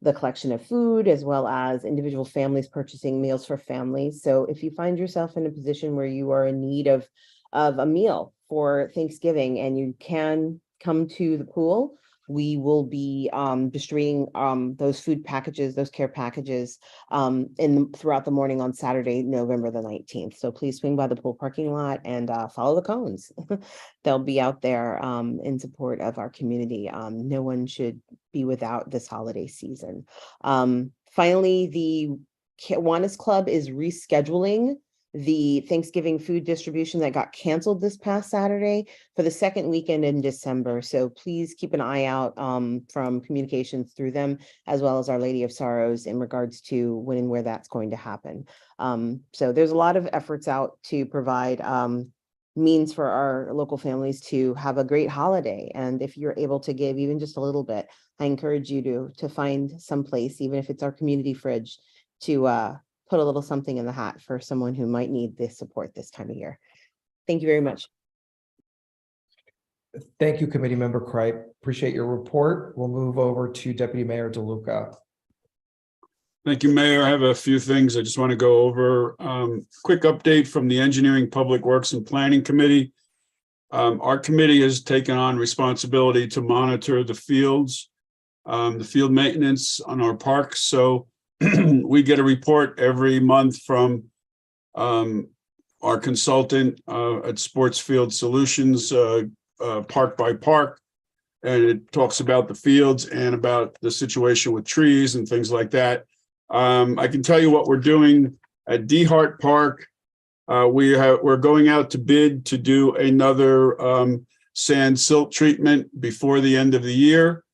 the collection of food, as well as individual families purchasing meals for families. So if you find yourself in a position where you are in need of a meal for Thanksgiving and you can come to the pool, we will be distributing those food packages, those care packages throughout the morning on Saturday, November the 19th. So please swing by the pool parking lot and follow the cones. They'll be out there in support of our community. No one should be without this holiday season. Finally, the Kiwanis Club is rescheduling the Thanksgiving food distribution that got canceled this past Saturday for the second weekend in December. So please keep an eye out from communications through them, as well as Our Lady of Sorrows, in regards to when and where that's going to happen. So there's a lot of efforts out to provide means for our local families to have a great holiday. And if you're able to give even just a little bit, I encourage you to find some place, even if it's our community fridge, to put a little something in the hat for someone who might need this support this time of year. Thank you very much.
Thank you, Committee Member Kripe. Appreciate your report. We'll move over to Deputy Mayor DeLuca.
Thank you, Mayor. I have a few things I just want to go over. Quick update from the Engineering, Public Works and Planning Committee. Our committee has taken on responsibility to monitor the fields, the field maintenance on our parks. So we get a report every month from our consultant at Sports Field Solutions, park by park, and it talks about the fields and about the situation with trees and things like that. I can tell you what we're doing at DeHart Park. We're going out to bid to do another sand silt treatment before the end of the year.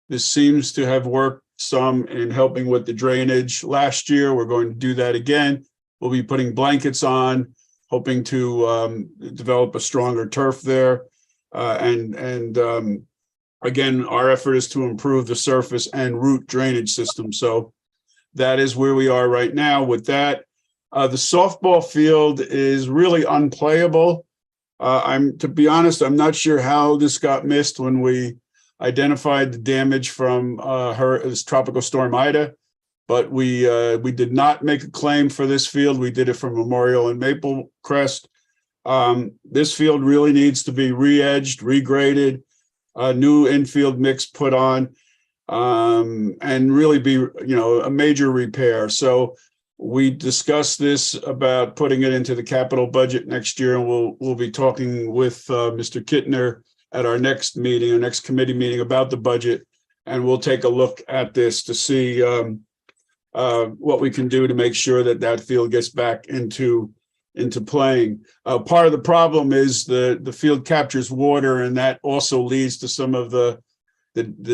This seems to have worked some in helping with the drainage last year. We're going to do that again. We'll be putting blankets on, hoping to develop a stronger turf there. Again, our effort is to improve the surface and root drainage system. So that is where we are right now with that. The softball field is really unplayable. To be honest, I'm not sure how this got missed when we identified the damage from Tropical Storm Ida, but we did not make a claim for this field. We did it for Memorial and Maple Crest. This field really needs to be re-edged, regraded, a new infield mix put on, and really be, a major repair. So we discussed this about putting it into the capital budget next year, and we'll be talking with Mr. Kittner at our next meeting, our next committee meeting about the budget, and we'll take a look at this to see what we can do to make sure that field gets back into playing. Part of the problem is the field captures water, and that also leads to some of the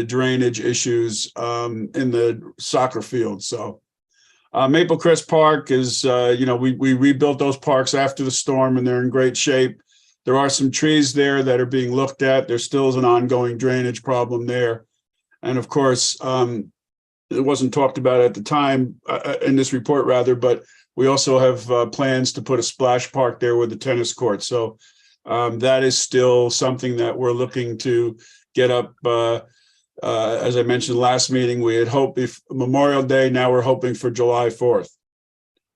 drainage issues in the soccer field. So Maple Crest Park is, we rebuilt those parks after the storm, and they're in great shape. There are some trees there that are being looked at. There still is an ongoing drainage problem there. And of course, it wasn't talked about at the time in this report rather, but we also have plans to put a splash park there with the tennis court. So that is still something that we're looking to get up. As I mentioned last meeting, we had hoped if Memorial Day, now we're hoping for July 4th.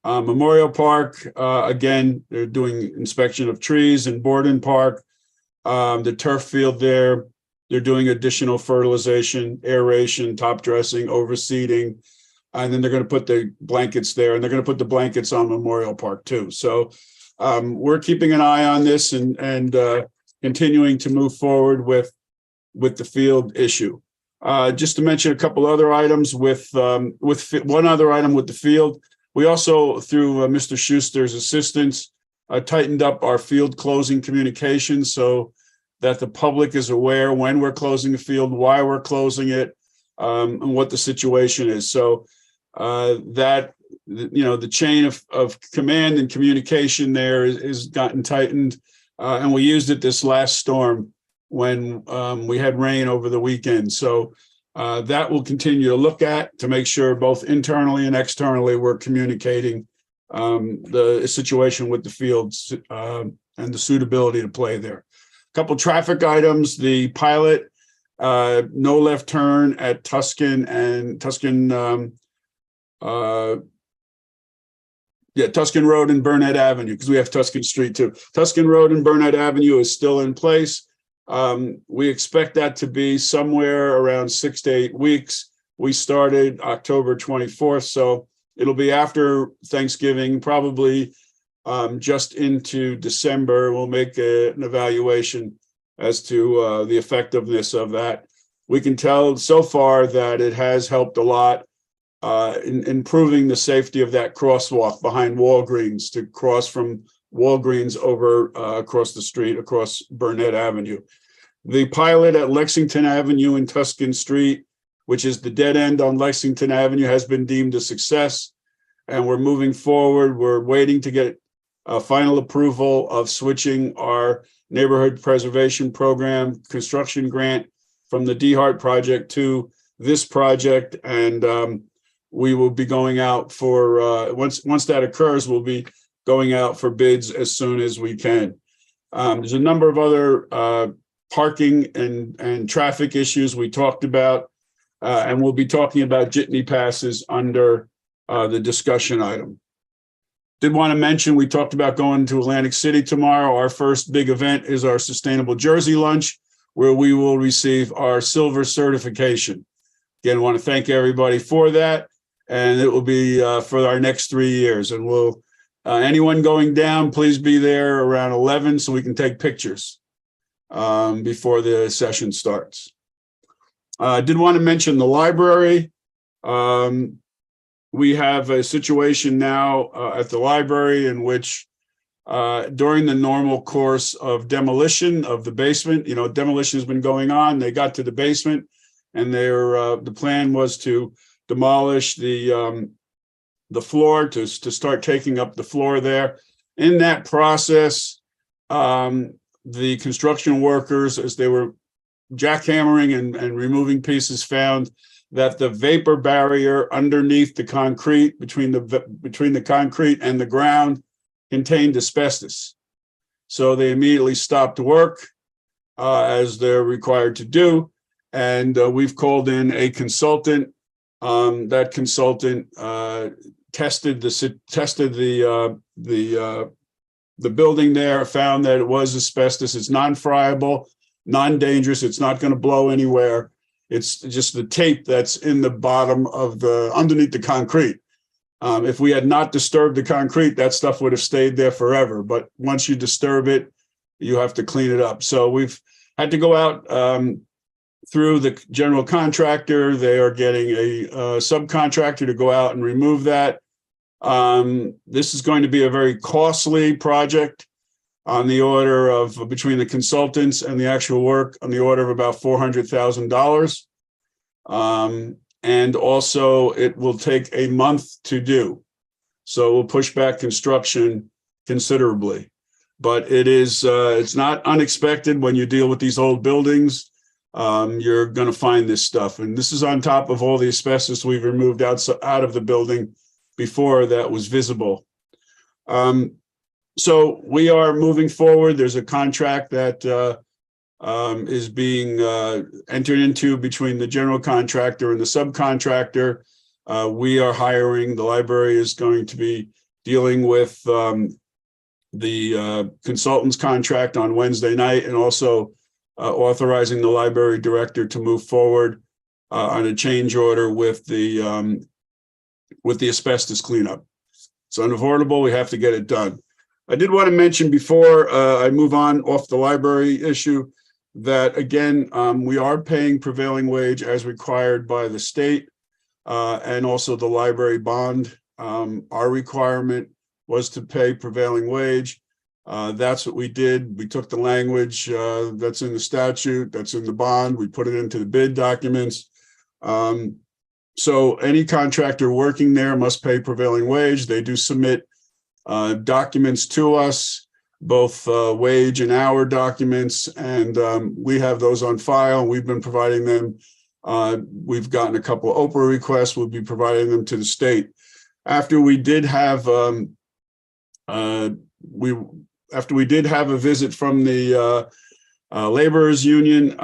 Memorial Park, again, they're doing inspection of trees in Borden Park. The turf field there, they're doing additional fertilization, aeration, top dressing, overseeding, and then they're going to put the blankets there, and they're going to put the blankets on Memorial Park too. So we're keeping an eye on this and continuing to move forward with the field issue. Just to mention a couple other items with one other item with the field. We also, through Mr. Schuster's assistance, tightened up our field closing communications so that the public is aware when we're closing the field, why we're closing it, and what the situation is. So the chain of command and communication there is gotten tightened, and we used it this last storm when we had rain over the weekend. So that we'll continue to look at to make sure both internally and externally we're communicating the situation with the fields and the suitability to play there. Couple traffic items, the pilot, no left turn at Tuscan Road and Burnett Avenue, because we have Tuscan Street too. Tuscan Road and Burnett Avenue is still in place. We expect that to be somewhere around 6 to 8 weeks. We started October 24th, so it'll be after Thanksgiving, probably just into December. We'll make an evaluation as to the effectiveness of that. We can tell so far that it has helped a lot in improving the safety of that crosswalk behind Walgreens to cross from Walgreens over across the street, across Burnett Avenue. The pilot at Lexington Avenue and Tuscan Street, which is the dead end on Lexington Avenue, has been deemed a success, and we're moving forward. We're waiting to get a final approval of switching our neighborhood preservation program construction grant from the DeHart project to this project, and we will be going out for once that occurs, we'll be going out for bids as soon as we can. There's a number of other parking and traffic issues we talked about, and we'll be talking about jitney passes under the discussion item. Did want to mention, we talked about going to Atlantic City tomorrow. Our first big event is our Sustainable Jersey Lunch, where we will receive our silver certification. Again, want to thank everybody for that. And it will be for our next 3 years. And we'll, anyone going down, please be there around 11 so we can take pictures before the session starts. I did want to mention the library. We have a situation now at the library in which during the normal course of demolition of the basement, demolition has been going on. They got to the basement and the plan was to demolish the floor to start taking up the floor there. In that process, the construction workers, as they were jackhammering and removing pieces, found that the vapor barrier underneath the concrete, between the concrete and the ground, contained asbestos. So they immediately stopped work as they're required to do, and we've called in a consultant. That consultant tested the building there, found that it was asbestos. It's non-friable, non-dangerous. It's not going to blow anywhere. It's just the tape that's in the bottom of underneath the concrete. If we had not disturbed the concrete, that stuff would have stayed there forever. But once you disturb it, you have to clean it up. So we've had to go out through the general contractor. They are getting a subcontractor to go out and remove that. This is going to be a very costly project on the order of, between the consultants and the actual work, on the order of about $400,000. And also it will take a month to do. So we'll push back construction considerably. But it is, it's not unexpected when you deal with these old buildings. You're going to find this stuff. And this is on top of all the asbestos we've removed out of the building before that was visible. So we are moving forward. There's a contract that is being entered into between the general contractor and the subcontractor. We are hiring, the library is going to be dealing with the consultant's contract on Wednesday night, and also authorizing the library director to move forward on a change order with the asbestos cleanup. It's unavoidable. We have to get it done. I did want to mention before I move on off the library issue that, again, we are paying prevailing wage as required by the state and also the library bond. Our requirement was to pay prevailing wage. That's what we did. We took the language that's in the statute, that's in the bond. We put it into the bid documents. So any contractor working there must pay prevailing wage. They do submit documents to us both wage and hour documents, and we have those on file. We've been providing them. We've gotten a couple of Oprah requests. We'll be providing them to the state. After we did have a visit from the laborers union,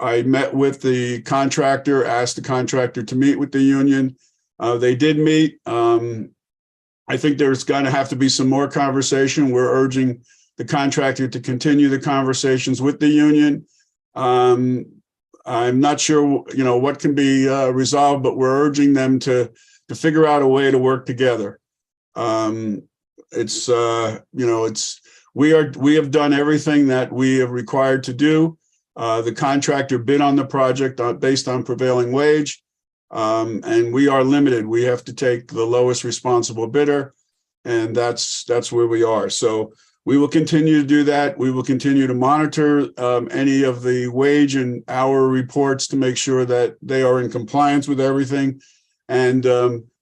I met with the contractor, asked the contractor to meet with the union. They did meet. I think there's going to have to be some more conversation. We're urging the contractor to continue the conversations with the union. I'm not sure, what can be resolved, but we're urging them to figure out a way to work together. We have done everything that we have required to do. The contractor bid on the project based on prevailing wage, and we are limited. We have to take the lowest responsible bidder, and that's where we are. So we will continue to do that. We will continue to monitor any of the wage and hour reports to make sure that they are in compliance with everything, and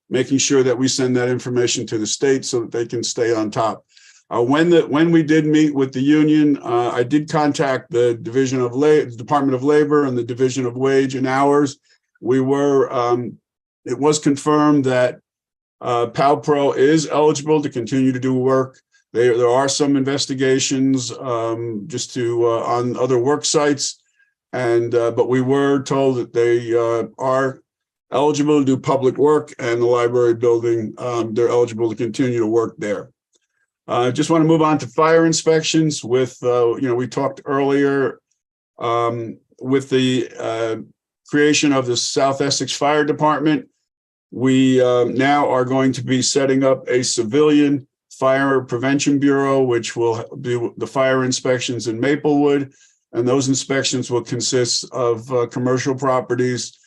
making sure that we send that information to the state so that they can stay on top. When we did meet with the union, I did contact the Department of Labor and the Division of Wage and Hours. It was confirmed that PalPro is eligible to continue to do work. There are some investigations on other work sites, but we were told that they are eligible to do public work, and the library building, they're eligible to continue to work there. I just want to move on to fire inspections with, we talked earlier with the creation of the South Essex Fire Department. We now are going to be setting up a civilian fire prevention bureau, which will do the fire inspections in Maplewood. And those inspections will consist of commercial properties,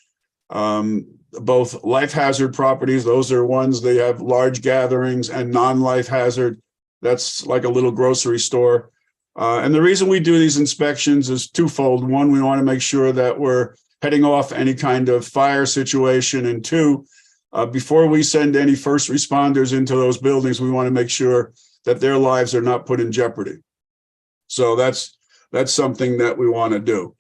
both life hazard properties. Those are ones they have large gatherings, and non-life hazard. That's like a little grocery store. And the reason we do these inspections is twofold. One, we want to make sure that we're heading off any kind of fire situation. And two, before we send any first responders into those buildings, we want to make sure that their lives are not put in jeopardy. So that's something that we want to do.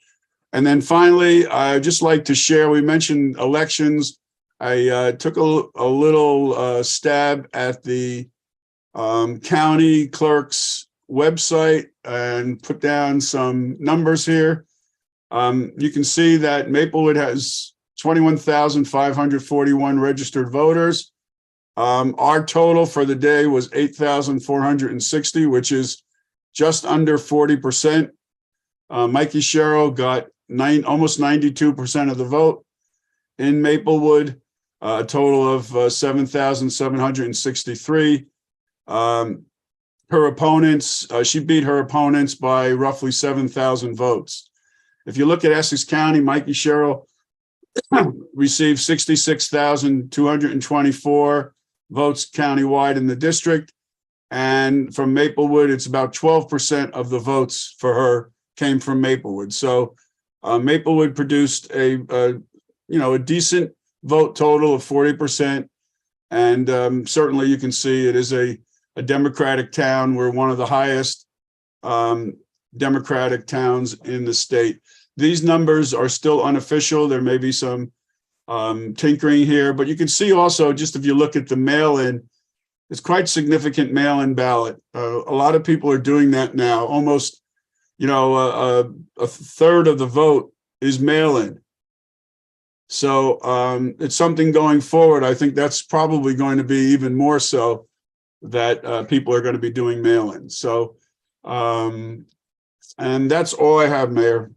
And then finally, I'd just like to share, we mentioned elections. I took a little stab at the county clerk's website and put down some numbers here. You can see that Maplewood has 21,541 registered voters. Our total for the day was 8,460, which is just under 40%. Mikey Sherrill got almost 92% of the vote in Maplewood, a total of 7,763. Her opponents, she beat her opponents by roughly 7,000 votes. If you look at Essex County, Mikey Sherrill received 66,224 votes countywide in the district. And from Maplewood, it's about 12% of the votes for her came from Maplewood. So Maplewood produced a decent vote total of 40%. And certainly you can see it is a Democratic town. We're one of the highest Democratic towns in the state. These numbers are still unofficial. There may be some tinkering here, but you can see also, just if you look at the mail-in, it's quite significant mail-in ballot. A lot of people are doing that now. Almost, a third of the vote is mail-in. So it's something going forward. I think that's probably going to be even more so, that people are going to be doing mail-in. So, and that's all I have, Mayor.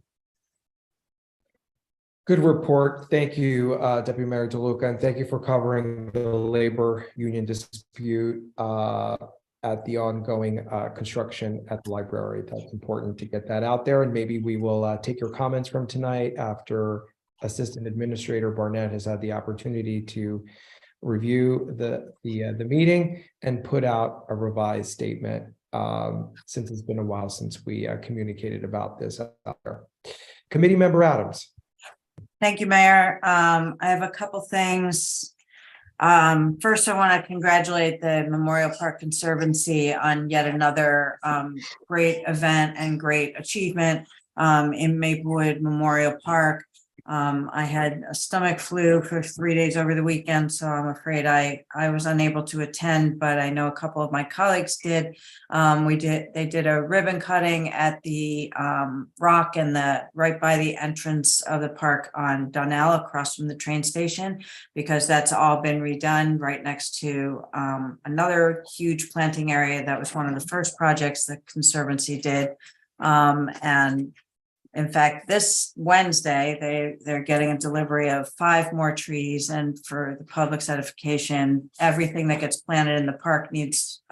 Good report. Thank you, Deputy Mayor DeLuca, and thank you for covering the labor union dispute at the ongoing construction at the library. That's important to get that out there, and maybe we will take your comments from tonight after Assistant Administrator Barnett has had the opportunity to review the meeting and put out a revised statement, since it's been a while since we communicated about this out there. Committee Member Adams.
Thank you, Mayor. I have a couple things. First, I want to congratulate the Memorial Park Conservancy on yet another great event and great achievement in Maplewood Memorial Park. I had a stomach flu for 3 days over the weekend, so I'm afraid I was unable to attend, but I know a couple of my colleagues did. They did a ribbon cutting at the rock and right by the entrance of the park on Donnell across from the train station, because that's all been redone right next to another huge planting area. That was one of the first projects the Conservancy did. And in fact, this Wednesday, they're getting a delivery of 5 more trees, and for the public's edification, everything that gets planted in the park needs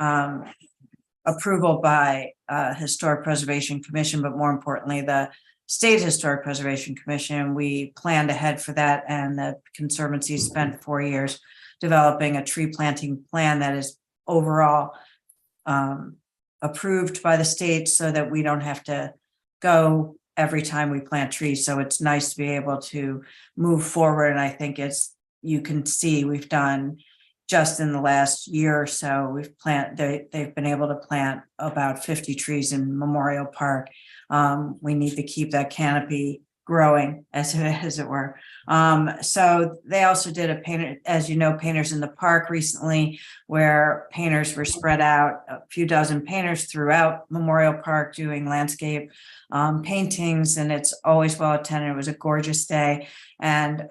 approval by Historic Preservation Commission, but more importantly, the State Historic Preservation Commission. We planned ahead for that, and the Conservancy spent 4 years developing a tree planting plan that is overall approved by the state, so that we don't have to go every time we plant trees. So it's nice to be able to move forward. And I think you can see we've done just in the last year or so, they've been able to plant about 50 trees in Memorial Park. We need to keep that canopy growing, as it were. So they also did a Painters in the Park recently, where painters were spread out, a few dozen painters throughout Memorial Park doing landscape paintings, and it's always well attended. It was a gorgeous day, and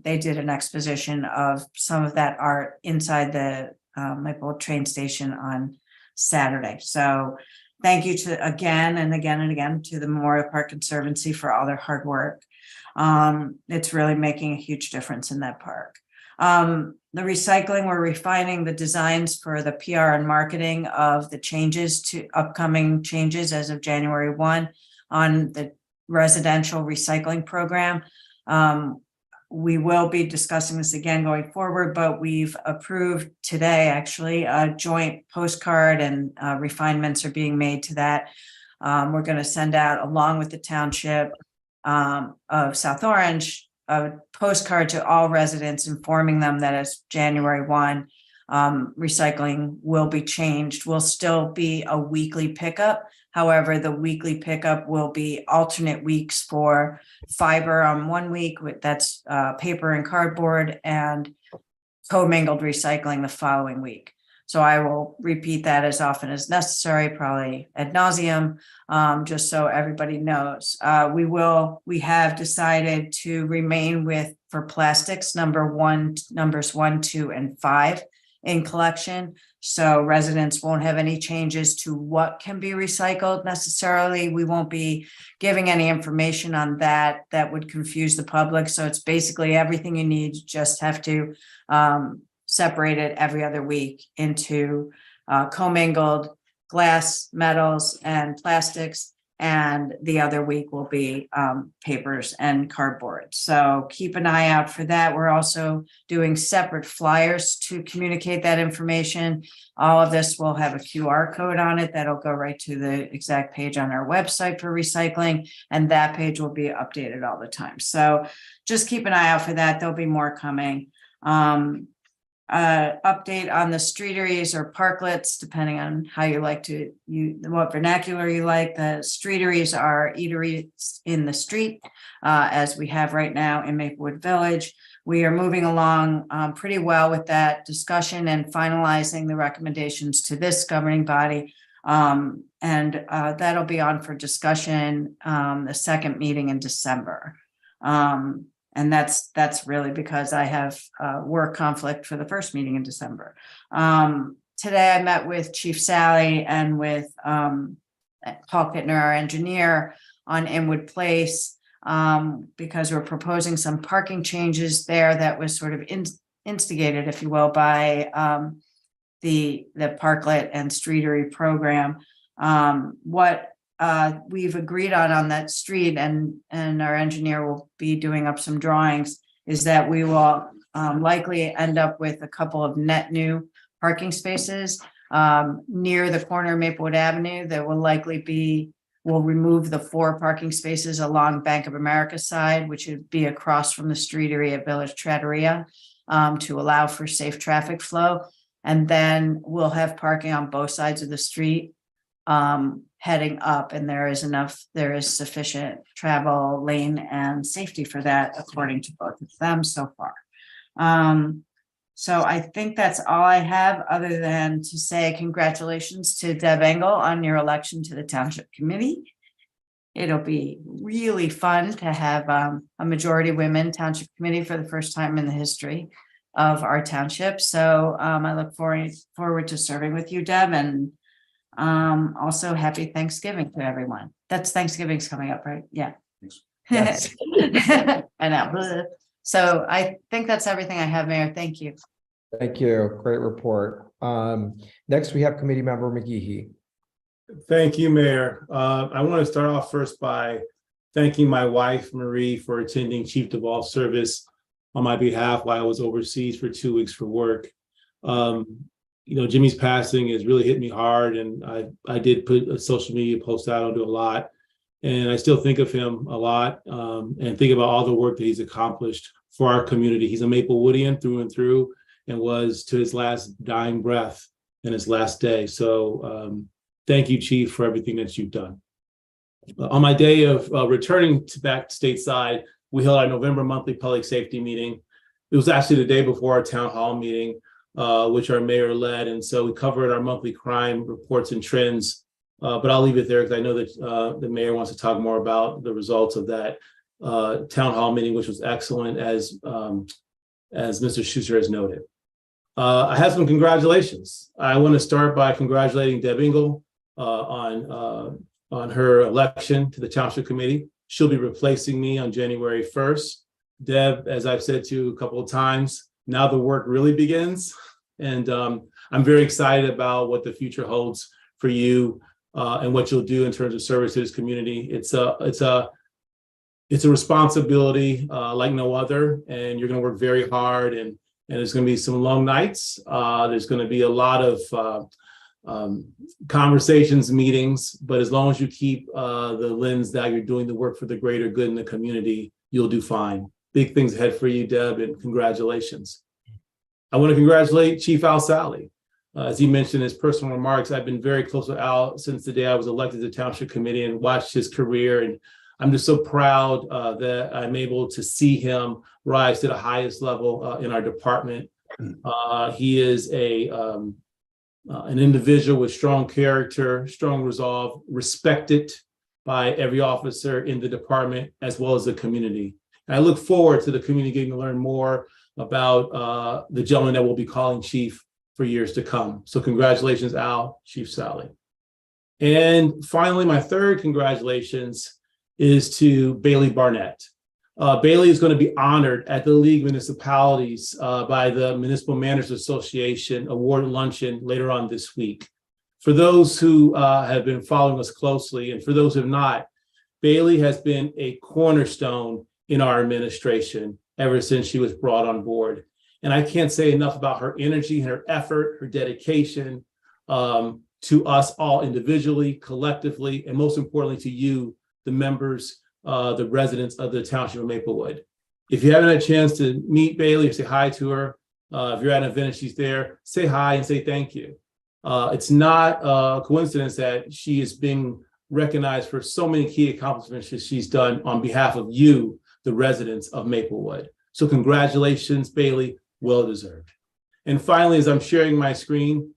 they did an exposition of some of that art inside the Maplewood train station on Saturday. So thank you again and again to the Memorial Park Conservancy for all their hard work. It's really making a huge difference in that park. The recycling, we're refining the designs for the PR and marketing of the upcoming changes as of January 1 on the residential recycling program. We will be discussing this again going forward, but we've approved today, actually, a joint postcard, and refinements are being made to that. We're going to send out, along with the Township of South Orange, a postcard to all residents informing them that as January 1, recycling will be changed. Will still be a weekly pickup. However, the weekly pickup will be alternate weeks for fiber on 1 week, that's paper and cardboard, and commingled recycling the following week. So I will repeat that as often as necessary, probably ad nauseum, just so everybody knows. We have decided to remain with, for plastics, numbers 1, 2, and 5 in collection. So residents won't have any changes to what can be recycled necessarily. We won't be giving any information on that would confuse the public. So it's basically everything you need. You just have to separate it every other week into commingled glass, metals, and plastics. And the other week will be papers and cardboard. So keep an eye out for that. We're also doing separate flyers to communicate that information. All of this will have a QR code on it that'll go right to the exact page on our website for recycling, and that page will be updated all the time. So just keep an eye out for that. There'll be more coming. Update on the streeteries or parklets, depending on how you like to what vernacular you like. The streeteries are eateries in the street, as we have right now in Maplewood Village. We are moving along pretty well with that discussion and finalizing the recommendations to this governing body. And that'll be on for discussion the second meeting in December. And that's really because I have work conflict for the first meeting in December. Today I met with Chief Sally and with Paul Kittner, our engineer, on Inwood Place, because we're proposing some parking changes there that was sort of instigated, if you will, by the parklet and streetery program. What we've agreed on that street, and our engineer will be doing up some drawings, is that we will likely end up with a couple of net new parking spaces near the corner of Maplewood Avenue. That will likely we'll remove the 4 parking spaces along Bank of America side, which would be across from the streetery at Village Trattoria. to allow for safe traffic flow. And then we'll have parking on both sides of the street heading up, and there is sufficient travel lane and safety for that, according to both of them so far. So I think that's all I have, other than to say congratulations to Deb Engel on your election to the Township Committee. It'll be really fun to have a majority women Township Committee for the first time in the history of our township. So I look forward to serving with you, Deb, and also happy Thanksgiving to everyone. That's Thanksgiving's coming up, right? Yeah.
Yes.
I know. So I think that's everything I have, Mayor. Thank you.
Thank you. Great report. Next, we have Committee Member McGehee.
Thank you, Mayor. I want to start off first by thanking my wife, Marie, for attending Chief DeVal's service on my behalf while I was overseas for 2 weeks for work. Jimmy's passing has really hit me hard, and I did put a social media post out. I don't do a lot, and I still think of him a lot, and think about all the work that he's accomplished for our community. He's a Maplewoodian through and through, and was to his last dying breath in his last day. So thank you, Chief, for everything that you've done. On my day of returning back stateside, we held our November monthly public safety meeting. It was actually the day before our town hall meeting, which our mayor led. And so we covered our monthly crime reports and trends. But I'll leave it there because I know that the mayor wants to talk more about the results of that town hall meeting, which was excellent, as Mr. Schuster has noted. I have some congratulations. I want to start by congratulating Deb Engel on her election to the Township Committee. She'll be replacing me on January 1st. Deb, as I've said to you a couple of times, now the work really begins. And I'm very excited about what the future holds for you and what you'll do in terms of service to this community. It's a responsibility like no other, and you're going to work very hard, and there's going to be some long nights. There's going to be a lot of conversations, meetings, but as long as you keep the lens that you're doing the work for the greater good in the community, you'll do fine. Big things ahead for you, Deb, and congratulations. I want to congratulate Chief Al Sally. As he mentioned in his personal remarks, I've been very close with Al since the day I was elected to Township Committee and watched his career. And I'm just so proud that I'm able to see him rise to the highest level in our department. He is an individual with strong character, strong resolve, respected by every officer in the department as well as the community. And I look forward to the community getting to learn more about the gentleman that will be calling Chief for years to come. So congratulations, Al, Chief Sally. And finally, my third congratulations is to Bailey Barnett. Bailey is going to be honored at the League of Municipalities by the Municipal Managers Association award luncheon later on this week. For those who have been following us closely, and for those who have not, Bailey has been a cornerstone in our administration ever since she was brought on board. And I can't say enough about her energy, her effort, her dedication to us all individually, collectively, and most importantly to you, the members, the residents of the Township of Maplewood. If you haven't had a chance to meet Bailey or say hi to her, if you're at an event and she's there, say hi and say thank you. It's not a coincidence that she is being recognized for so many key accomplishments that she's done on behalf of you, the residents of Maplewood. So congratulations, Bailey, well deserved. And finally, as I'm sharing my screen,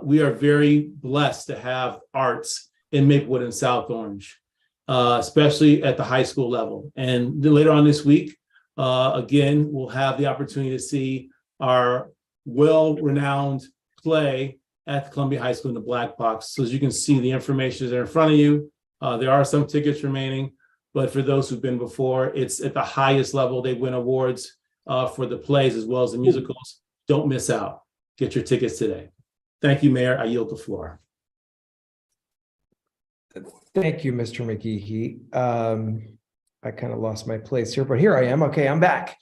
we are very blessed to have arts in Maplewood and South Orange, especially at the high school level. And later on this week, again, we'll have the opportunity to see our well-renowned play at the Columbia High School in the Black Box. So as you can see, the information is there in front of you. There are some tickets remaining, but for those who've been before, it's at the highest level. They win awards for the plays as well as the musicals. Don't miss out. Get your tickets today. Thank you, Mayor. I yield the floor.
Thank you, Mr. McGehee. I kind of lost my place here, but here I am. Okay, I'm back.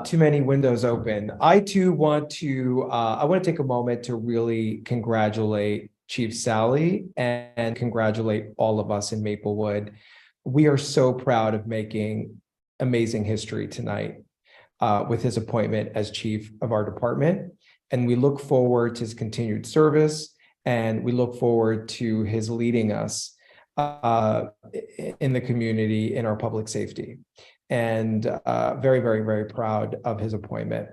Too many windows open. I too want to take a moment to really congratulate Chief Sally and congratulate all of us in Maplewood. We are so proud of making amazing history tonight. with his appointment as chief of our department. And we look forward to his continued service, and we look forward to his leading us in the community in our public safety. And very, very, very proud of his appointment.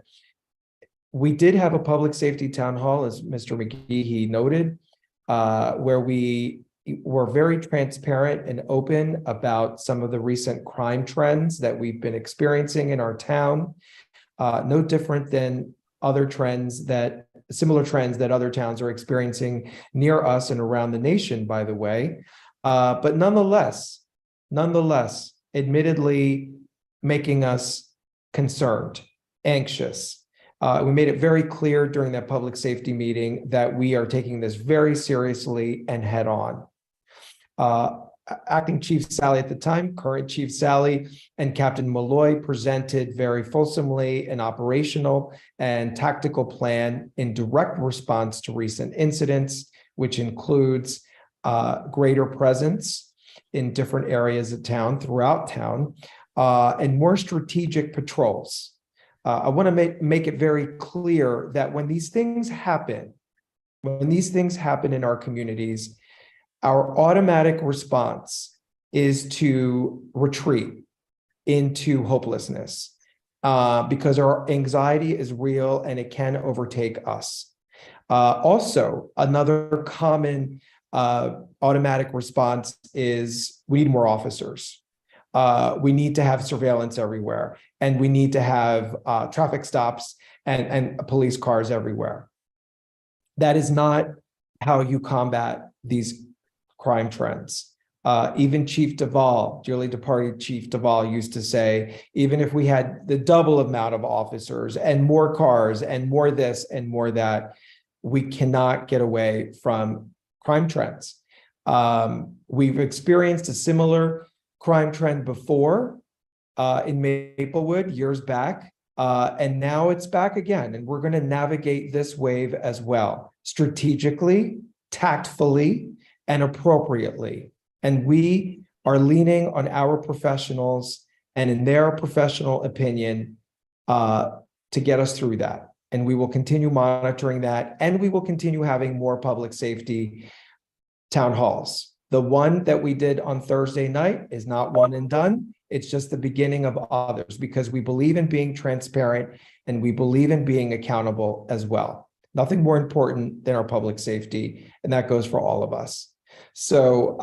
We did have a public safety town hall, as Mr. McGee noted, where we were very transparent and open about some of the recent crime trends that we've been experiencing in our town. No different than similar trends that other towns are experiencing near us and around the nation, by the way. But nonetheless, admittedly making us concerned, anxious. We made it very clear during that public safety meeting that we are taking this very seriously and head on. Acting Chief Sally at the time, current Chief Sally, and Captain Malloy presented very fulsomely an operational and tactical plan in direct response to recent incidents, which includes greater presence in different areas of town, throughout town, and more strategic patrols. I want to make it very clear that when these things happen in our communities, our automatic response is to retreat into hopelessness, because our anxiety is real and it can overtake us. Also, another common automatic response is we need more officers. We need to have surveillance everywhere, and we need to have traffic stops and police cars everywhere. That is not how you combat these crime trends. Even Chief Duvall, dearly departed Chief Duvall, used to say, even if we had the double amount of officers and more cars and more this and more that, we cannot get away from crime trends. We've experienced a similar crime trend before in Maplewood years back, and now it's back again. And we're going to navigate this wave as well, strategically, tactfully, and appropriately. And we are leaning on our professionals and in their professional opinion to get us through that. And we will continue monitoring that, and we will continue having more public safety town halls. The one that we did on Thursday night is not one and done. It's just the beginning of others, because we believe in being transparent and we believe in being accountable as well. Nothing more important than our public safety, and that goes for all of us. So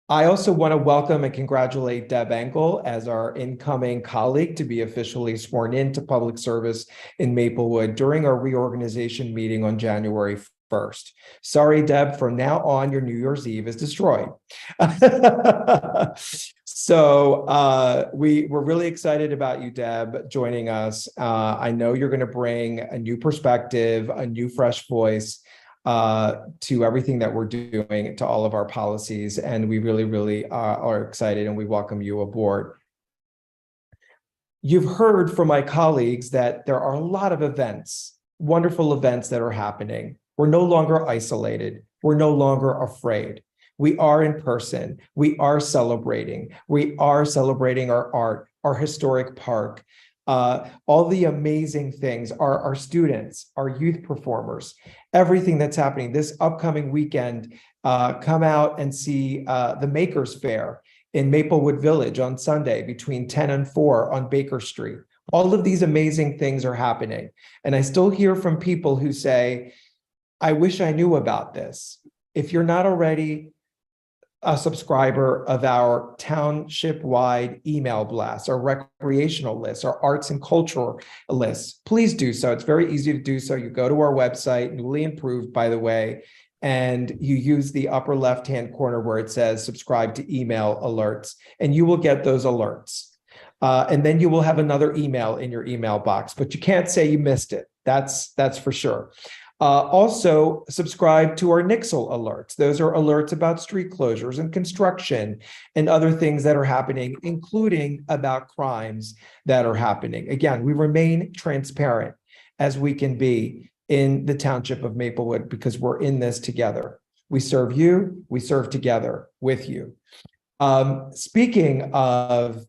I also want to welcome and congratulate Deb Engel as our incoming colleague to be officially sworn into public service in Maplewood during our reorganization meeting on January 1st. Sorry, Deb, from now on, your New Year's Eve is destroyed. So we're really excited about you, Deb, joining us. I know you're going to bring a new perspective, a new fresh voice to everything that we're doing, to all of our policies. And we really, really are excited, and we welcome you aboard. You've heard from my colleagues that there are a lot of events, wonderful events that are happening. We're no longer isolated. We're no longer afraid. We are in person. We are celebrating. We are celebrating our art, our historic park, all the amazing things, our students, our youth performers, everything that's happening this upcoming weekend. Come out and see the Makers Fair in Maplewood Village on Sunday between 10 and 4 on Baker Street. All of these amazing things are happening. And I still hear from people who say, I wish I knew about this. If you're not already a subscriber of our township-wide email blasts, our recreational lists, our arts and cultural lists, please do so. It's very easy to do so. You go to our website, newly improved, by the way, and you use the upper left-hand corner where it says subscribe to email alerts, and you will get those alerts. And then you will have another email in your email box, but you can't say you missed it. That's for sure. Also, subscribe to our Nixle alerts. Those are alerts about street closures and construction and other things that are happening, including about crimes that are happening. Again, we remain transparent as we can be in the Township of Maplewood, because we're in this together. We serve you, we serve together with you. Speaking of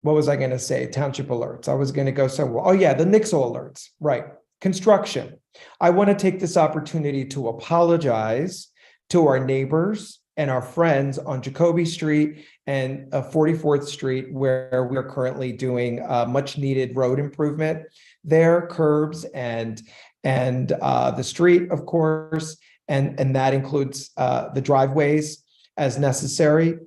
what was I going to say? Township alerts. I was going to go somewhere. Oh yeah, the Nixle alerts, right. Construction. I want to take this opportunity to apologize to our neighbors and our friends on Jacoby Street and 44th Street, where we are currently doing much needed road improvement there, curbs and the street, of course, and that includes the driveways as necessary.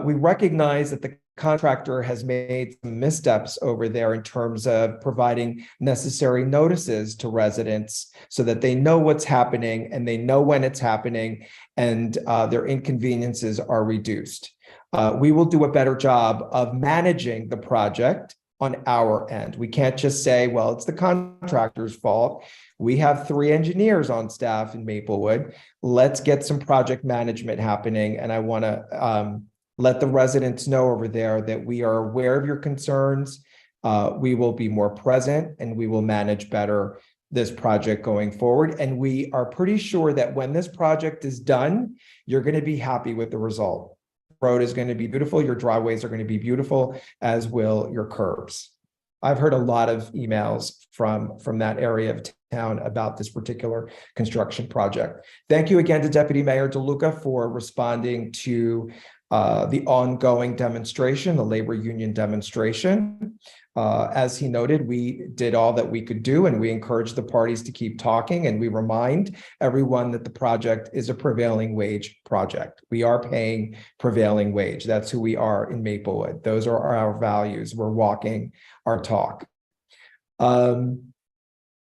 We recognize that the contractor has made some missteps over there in terms of providing necessary notices to residents so that they know what's happening and they know when it's happening, and their inconveniences are reduced. We will do a better job of managing the project on our end. We can't just say, well, it's the contractor's fault. We have 3 engineers on staff in Maplewood. Let's get some project management happening. And I want to let the residents know over there that we are aware of your concerns. We will be more present and we will manage better this project going forward. And we are pretty sure that when this project is done, you're going to be happy with the result. Road is going to be beautiful. Your driveways are going to be beautiful, as will your curbs. I've heard a lot of emails from that area of town about this particular construction project. Thank you again to Deputy Mayor DeLuca for responding to the ongoing demonstration, the labor union demonstration. As he noted, we did all that we could do, and we encourage the parties to keep talking, and we remind everyone that the project is a prevailing wage project. We are paying prevailing wage. That's who we are in Maplewood. Those are our values. We're walking our talk. I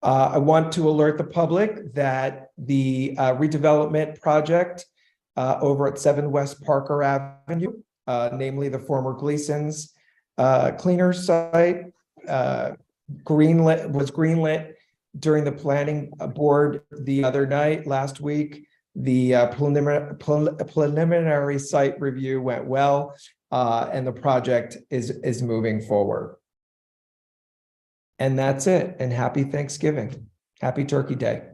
want to alert the public that the redevelopment project over at 7 West Parker Avenue, namely the former Gleason's cleaner site, was greenlit during the planning board the other night, last week. The preliminary site review went well, and the project is moving forward. And that's it. And happy Thanksgiving. Happy Turkey Day.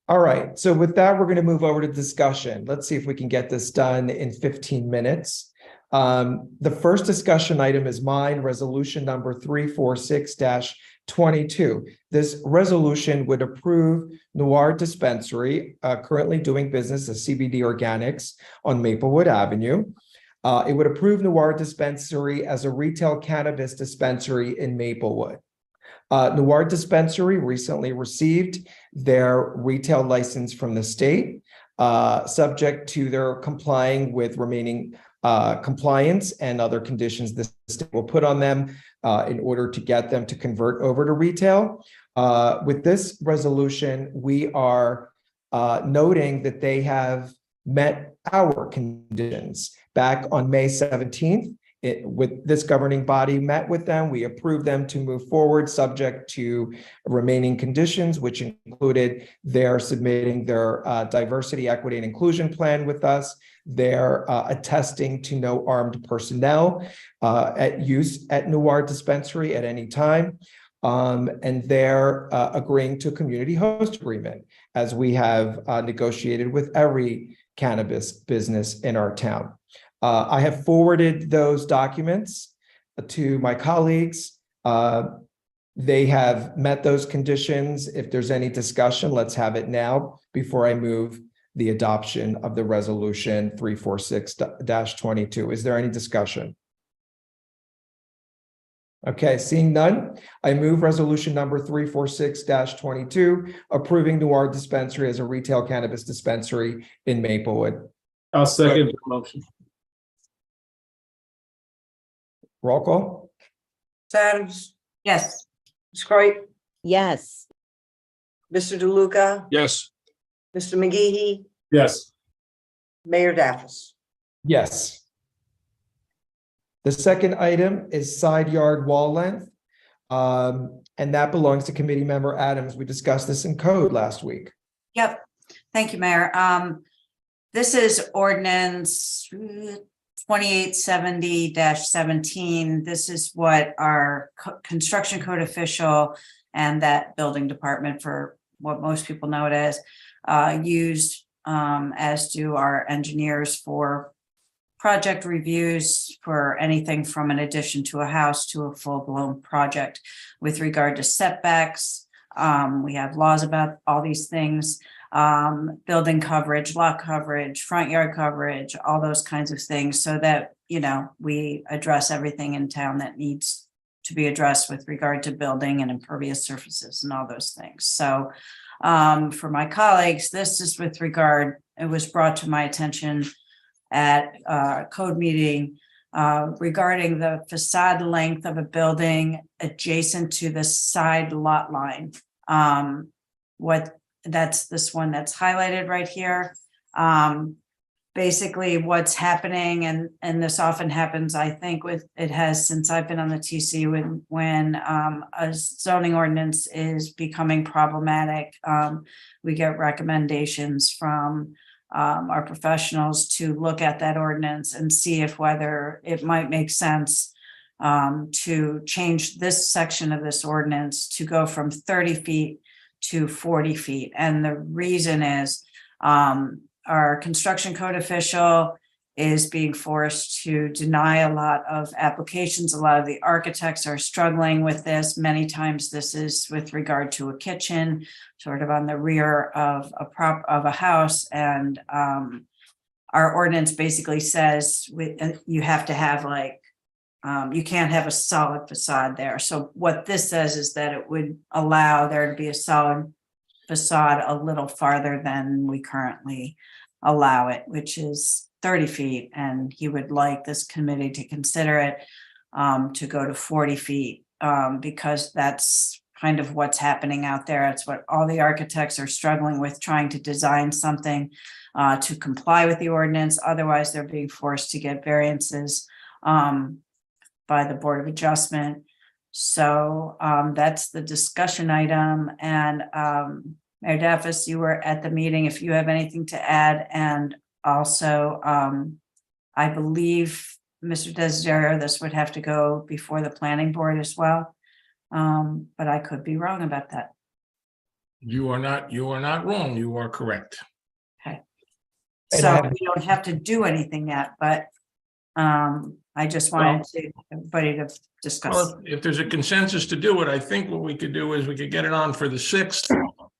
All right. So with that, we're going to move over to discussion. Let's see if we can get this done in 15 minutes. The first discussion item is mine, resolution number 346-22. This resolution would approve Noir Dispensary, currently doing business as CBD Organics on Maplewood Avenue. It would approve Noir Dispensary as a retail cannabis dispensary in Maplewood. Noir Dispensary recently received their retail license from the state, subject to their complying with remaining compliance and other conditions the state will put on them in order to get them to convert over to retail. With this resolution, we are noting that they have met our conditions. Back on May 17th, with this governing body met with them, we approved them to move forward subject to remaining conditions, which included their submitting their diversity, equity, and inclusion plan with us, their attesting to no armed personnel at use at Noir Dispensary at any time, and they're agreeing to a community host agreement, as we have negotiated with every cannabis business in our town. I have forwarded those documents to my colleagues. They have met those conditions. If there's any discussion, let's have it now before I move the adoption of the resolution 346-22. Is there any discussion? Okay, seeing none, I move resolution number 346-22, approving Noir Dispensary as a retail cannabis dispensary in Maplewood.
I'll second the motion.
Roll call.
Adams,
Yes.
Ms. Croy,
Yes.
Mr. DeLuca,
Yes.
Mr. McGehee,
Yes.
Mayor Daffus.
Yes. The second item is side yard wall length. And that belongs to committee member Adams. We discussed this in code last week.
Yep. Thank you, Mayor. This is ordinance 2870-17. This is what our construction code official and that building department, for what most people know it as, used, as do our engineers for project reviews for anything from an addition to a house to a full-blown project. With regard to setbacks, we have laws about all these things, building coverage, lot coverage, front yard coverage, all those kinds of things, so that, you know, we address everything in town that needs to be addressed with regard to building and impervious surfaces and all those things. So for my colleagues, this is with regard, it was brought to my attention at a code meeting regarding the facade length of a building adjacent to the side lot line. That's this one that's highlighted right here. Basically what's happening, and this often happens, I think it has since I've been on the TC, when a zoning ordinance is becoming problematic, we get recommendations from our professionals to look at that ordinance and see if whether it might make sense to change this section of this ordinance to go from 30 feet to 40 feet. And the reason is our construction code official is being forced to deny a lot of applications. A lot of the architects are struggling with this. Many times this is with regard to a kitchen, sort of on the rear of a house. And our ordinance basically says you have to have you can't have a solid facade there. So what this says is that it would allow there to be a solid facade a little farther than we currently allow it, which is 30 feet. And he would like this committee to consider it to go to 40 feet because that's kind of what's happening out there. It's what all the architects are struggling with, trying to design something to comply with the ordinance. Otherwise, they're being forced to get variances by the Board of Adjustment. So that's the discussion item. And Mayor Daffis, you were at the meeting, if you have anything to add. And also, I believe, Mr. Desiderio, this would have to go before the planning board as well. But I could be wrong about that.
You are not wrong. You are correct.
Okay.
And
So
I-
we don't have to do anything yet, but I just wanted everybody to discuss.
Well, if there's a consensus to do it, I think what we could do is we could get it on for the 6th.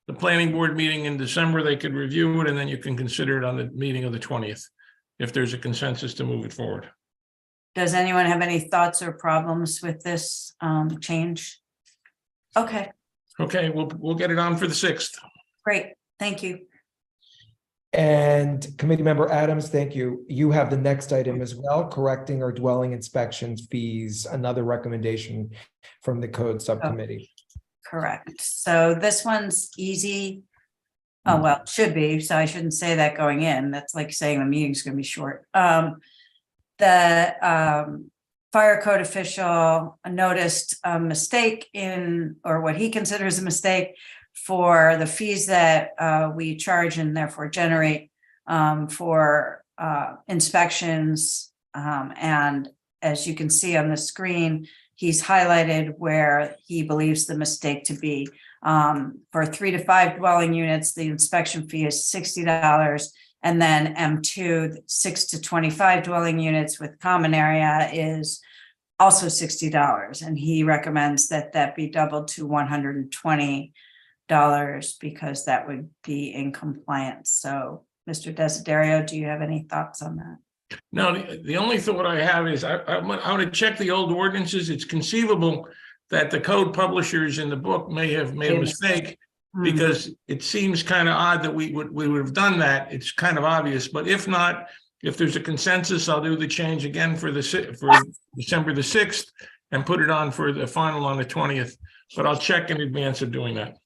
The planning board meeting in December, they could review it, and then you can consider it on the meeting of the 20th, if there's a consensus to move it forward.
Does anyone have any thoughts or problems with this change? Okay,
Okay, we'll get it on for the 6th.
great. Thank you.
And Committee Member Adams, thank you. You have the next item as well, correcting or dwelling inspections fees, another recommendation from the Code Subcommittee.
Correct. So this one's easy. Oh, well, it should be. So I shouldn't say that going in. That's like saying the meeting's going to be short. The fire code official noticed a mistake or what he considers a mistake for the fees that we charge and therefore generate for inspections. And as you can see on the screen, he's highlighted where he believes the mistake to be. For 3 to 5 dwelling units, the inspection fee is $60. And then M2, 6 to 25 dwelling units with common area is also $60. And he recommends that that be doubled to $120 because that would be in compliance. So Mr. Desiderio, do you have any thoughts on that?
No, the only thought I have is I want to check the old ordinances. It's conceivable that the code publishers in the book may have made a mistake because it seems kind of odd that we would have done that. It's kind of obvious, but if not, if there's a consensus, I'll do the change again for December the 6th and put it on for the final on the 20th, but I'll check in advance of doing that.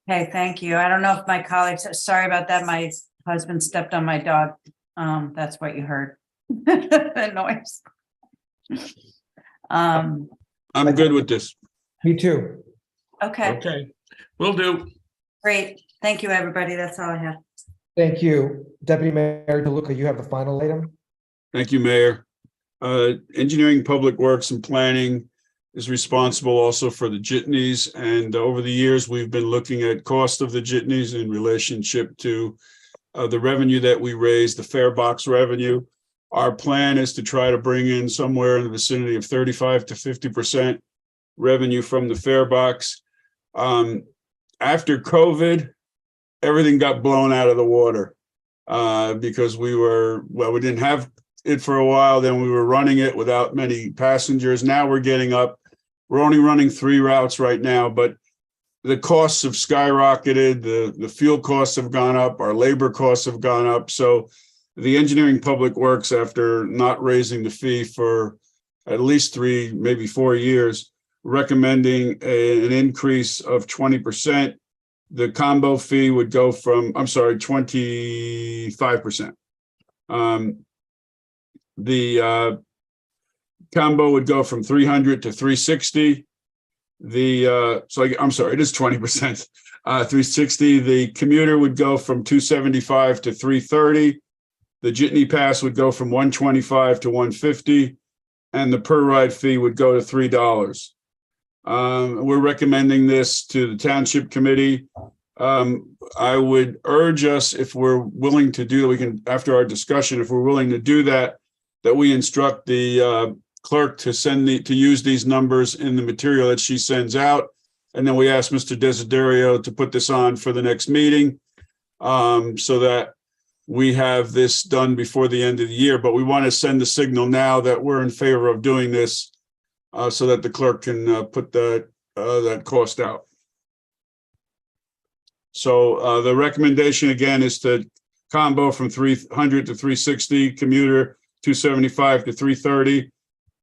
Okay, thank you. I don't know if my colleagues, sorry about that. My husband stepped on my dog. That's what you heard. The noise.
I'm good with this.
Me too.
Okay,
Okay, will do.
great. Thank you, everybody. That's all I have.
Thank you. Deputy Mayor DeLuca, you have the final item?
Thank you, Mayor. Engineering, Public Works and Planning is responsible also for the jitneys. And over the years, we've been looking at cost of the jitneys in relationship to the revenue that we raised, the fare box revenue. Our plan is to try to bring in somewhere in the vicinity of 35 to 50% revenue from the fare box. After COVID, everything got blown out of the water because we didn't have it for a while. Then we were running it without many passengers. Now we're getting up. We're only running 3 routes right now, but the costs have skyrocketed. The fuel costs have gone up. Our labor costs have gone up. So the engineering public works, after not raising the fee for at least 3, maybe 4 years, recommending an increase of 20%. The combo fee would go from, 25%. The combo would go from 300 to 360. It is 20%. 360. The commuter would go from 275 to 330. The Jitney Pass would go from 125 to 150, and the per ride fee would go to $3. We're recommending this to the Township Committee. I would urge us, if we're willing to do, we can, after our discussion, if we're willing to do that, that we instruct the clerk to use these numbers in the material that she sends out. And then we ask Mr. Desiderio to put this on for the next meeting, so that we have this done before the end of the year. But we want to send a signal now that we're in favor of doing this, so that the clerk can put that cost out. So the recommendation again is to combo from 300 to 360, commuter 275 to 330,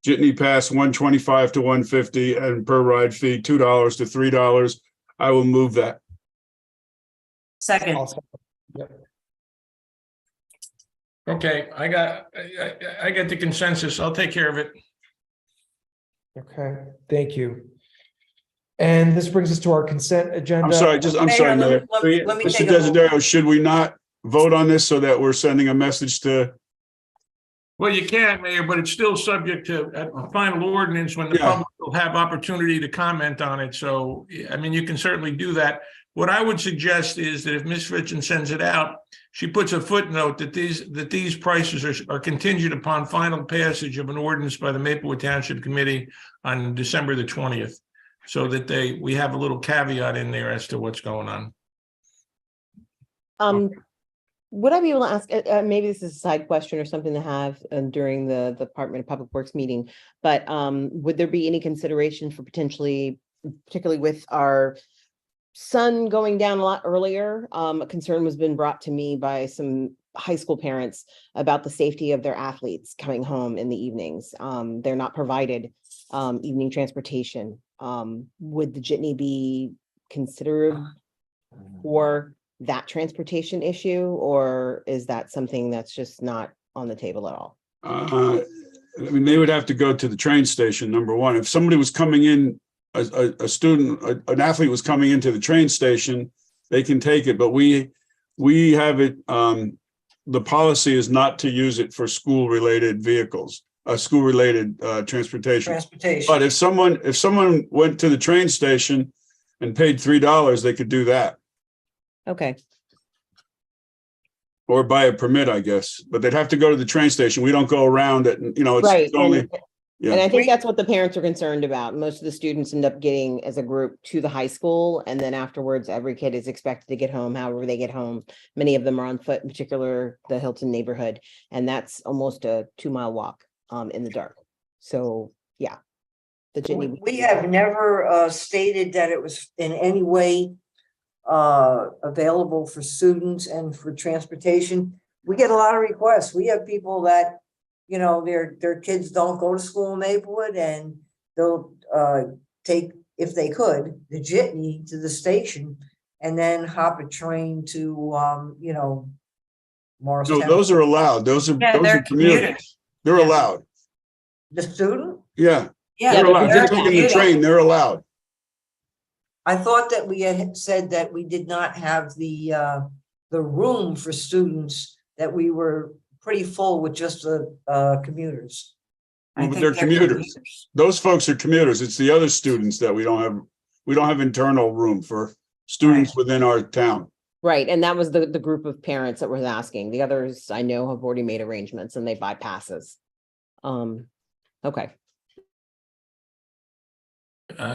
Jitney Pass 125 to 150, and per ride fee $2 to $3. I will move that.
Second.
Yep.
Okay, I got the consensus. I'll take care of it.
Okay, thank you. And this brings us to our consent agenda.
I'm sorry, Mayor.
Let me
Mr.
take a look.
Desiderio, should we not vote on this so that we're sending a message to?
Well, you can, Mayor, but it's still subject to a final ordinance when the
Yeah.
public will have opportunity to comment on it. So, I mean, you can certainly do that. What I would suggest is that if Ms. Fritchen sends it out, she puts a footnote that these prices are contingent upon final passage of an ordinance by the Maplewood Township Committee on December the 20th. So that we have a little caveat in there as to what's going on.
Would I be able to ask, maybe this is a side question or something to have during the Department of Public Works meeting, but would there be any consideration for particularly with our son going down a lot earlier? A concern has been brought to me by some high school parents about the safety of their athletes coming home in the evenings. They're not provided evening transportation. Would the Jitney be considered for that transportation issue, or is that something that's just not on the table at all?
I mean, they would have to go to the train station, number one. If somebody was coming in, a student, an athlete was coming into the train station, they can take it, but we have it, the policy is not to use it for school-related vehicles, school-related transportation. But if someone went to the train station and paid $3, they could do that.
Okay.
Or buy a permit, I guess, but they'd have to go to the train station. We don't go around it, and it's
Right.
only. Yeah.
And I think that's what the parents are concerned about. Most of the students end up getting as a group to the high school, and then afterwards, every kid is expected to get home, however they get home. Many of them are on foot, in particular, the Hilton neighborhood, and that's almost a 2-mile walk in the dark. So, yeah. The Jitney.
We have never stated that it was in any way available for students and for transportation. We get a lot of requests. We have people that, their kids don't go to school in Maplewood, and they'll take, if they could, the Jitney to the station and then hop a train to Morristown.
No, those are allowed. Those are
they're
commuters. They're allowed.
The student?
Yeah.
Yeah,
They're allowed. They're taking the
commuting.
train. They're allowed.
I thought that we had said that we did not have the room for students, that we were pretty full with just the commuters.
I
But
think
they're commuters. Those folks are commuters. It's the other students that we don't have internal room for students within our town.
Right, and that was the group of parents that was asking. The others I know have already made arrangements and they buy passes. Okay,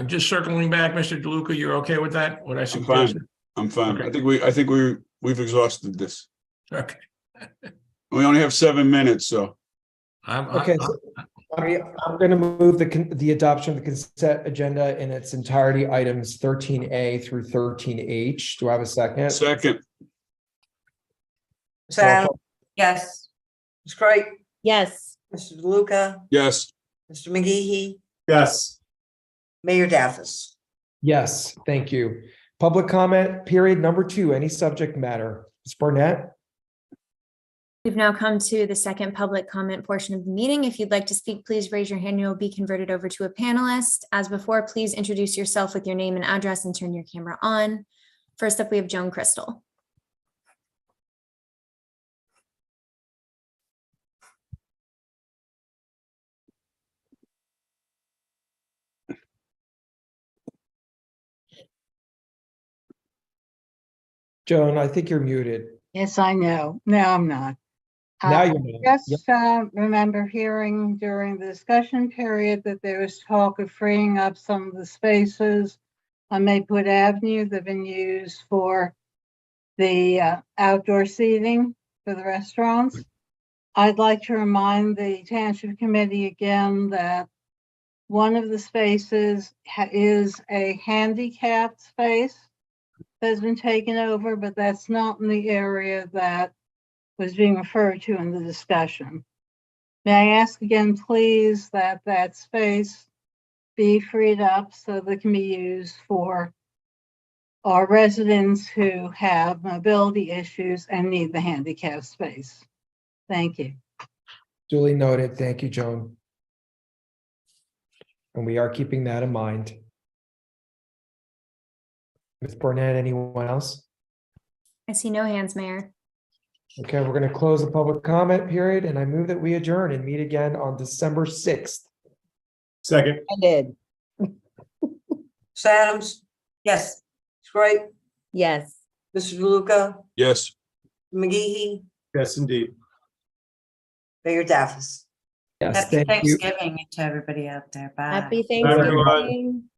Just circling back, Mr. DeLuca, you're okay with that? What I
I'm
suggested?
fine. I'm fine.
Okay.
I think we've exhausted this.
Okay.
We only have 7 minutes, so.
Okay, so I'm going to move the adoption of the consent agenda in its entirety, items 13A through 13H. Do I have a second?
Second,
Ms. Adams,
Yes.
Ms. Creighton,
yes,
Mr. DeLuca,
yes.
Mr. McGee,
Yes.
Mayor Daffis.
Yes, thank you. Public comment period number 2, any subject matter. Ms. Barnett?
We've now come to the second public comment portion of the meeting. If you'd like to speak, please raise your hand. You'll be converted over to a panelist. As before, please introduce yourself with your name and address and turn your camera on. First up, we have Joan Crystal.
Joan, I think you're muted.
Yes, I know. No, I'm not.
Now
I
you're not. Yep.
just remember hearing during the discussion period that there was talk of freeing up some of the spaces on Maplewood Avenue that have been used for the outdoor seating for the restaurants. I'd like to remind the Township Committee again that one of the spaces is a handicapped space that has been taken over, but that's not in the area that was being referred to in the discussion. May I ask again, please, that that space be freed up so that it can be used for our residents who have mobility issues and need the handicap space. Thank you.
Duly noted. Thank you, Joan. And we are keeping that in mind. Ms. Barnett, anyone else?
I see no hands, Mayor.
Okay, we're going to close the public comment period, and I move that we adjourn and meet again on December 6th.
Second.
I did.
Ms. Adams,
Yes.
Ms. Creighton,
Yes.
Mr. DeLuca,
Yes.
McGee,
Yes, indeed.
Mayor Daffis.
Yes,
Happy
thank you.
Thanksgiving to everybody out there. Bye.
Happy
everyone.
Thanksgiving.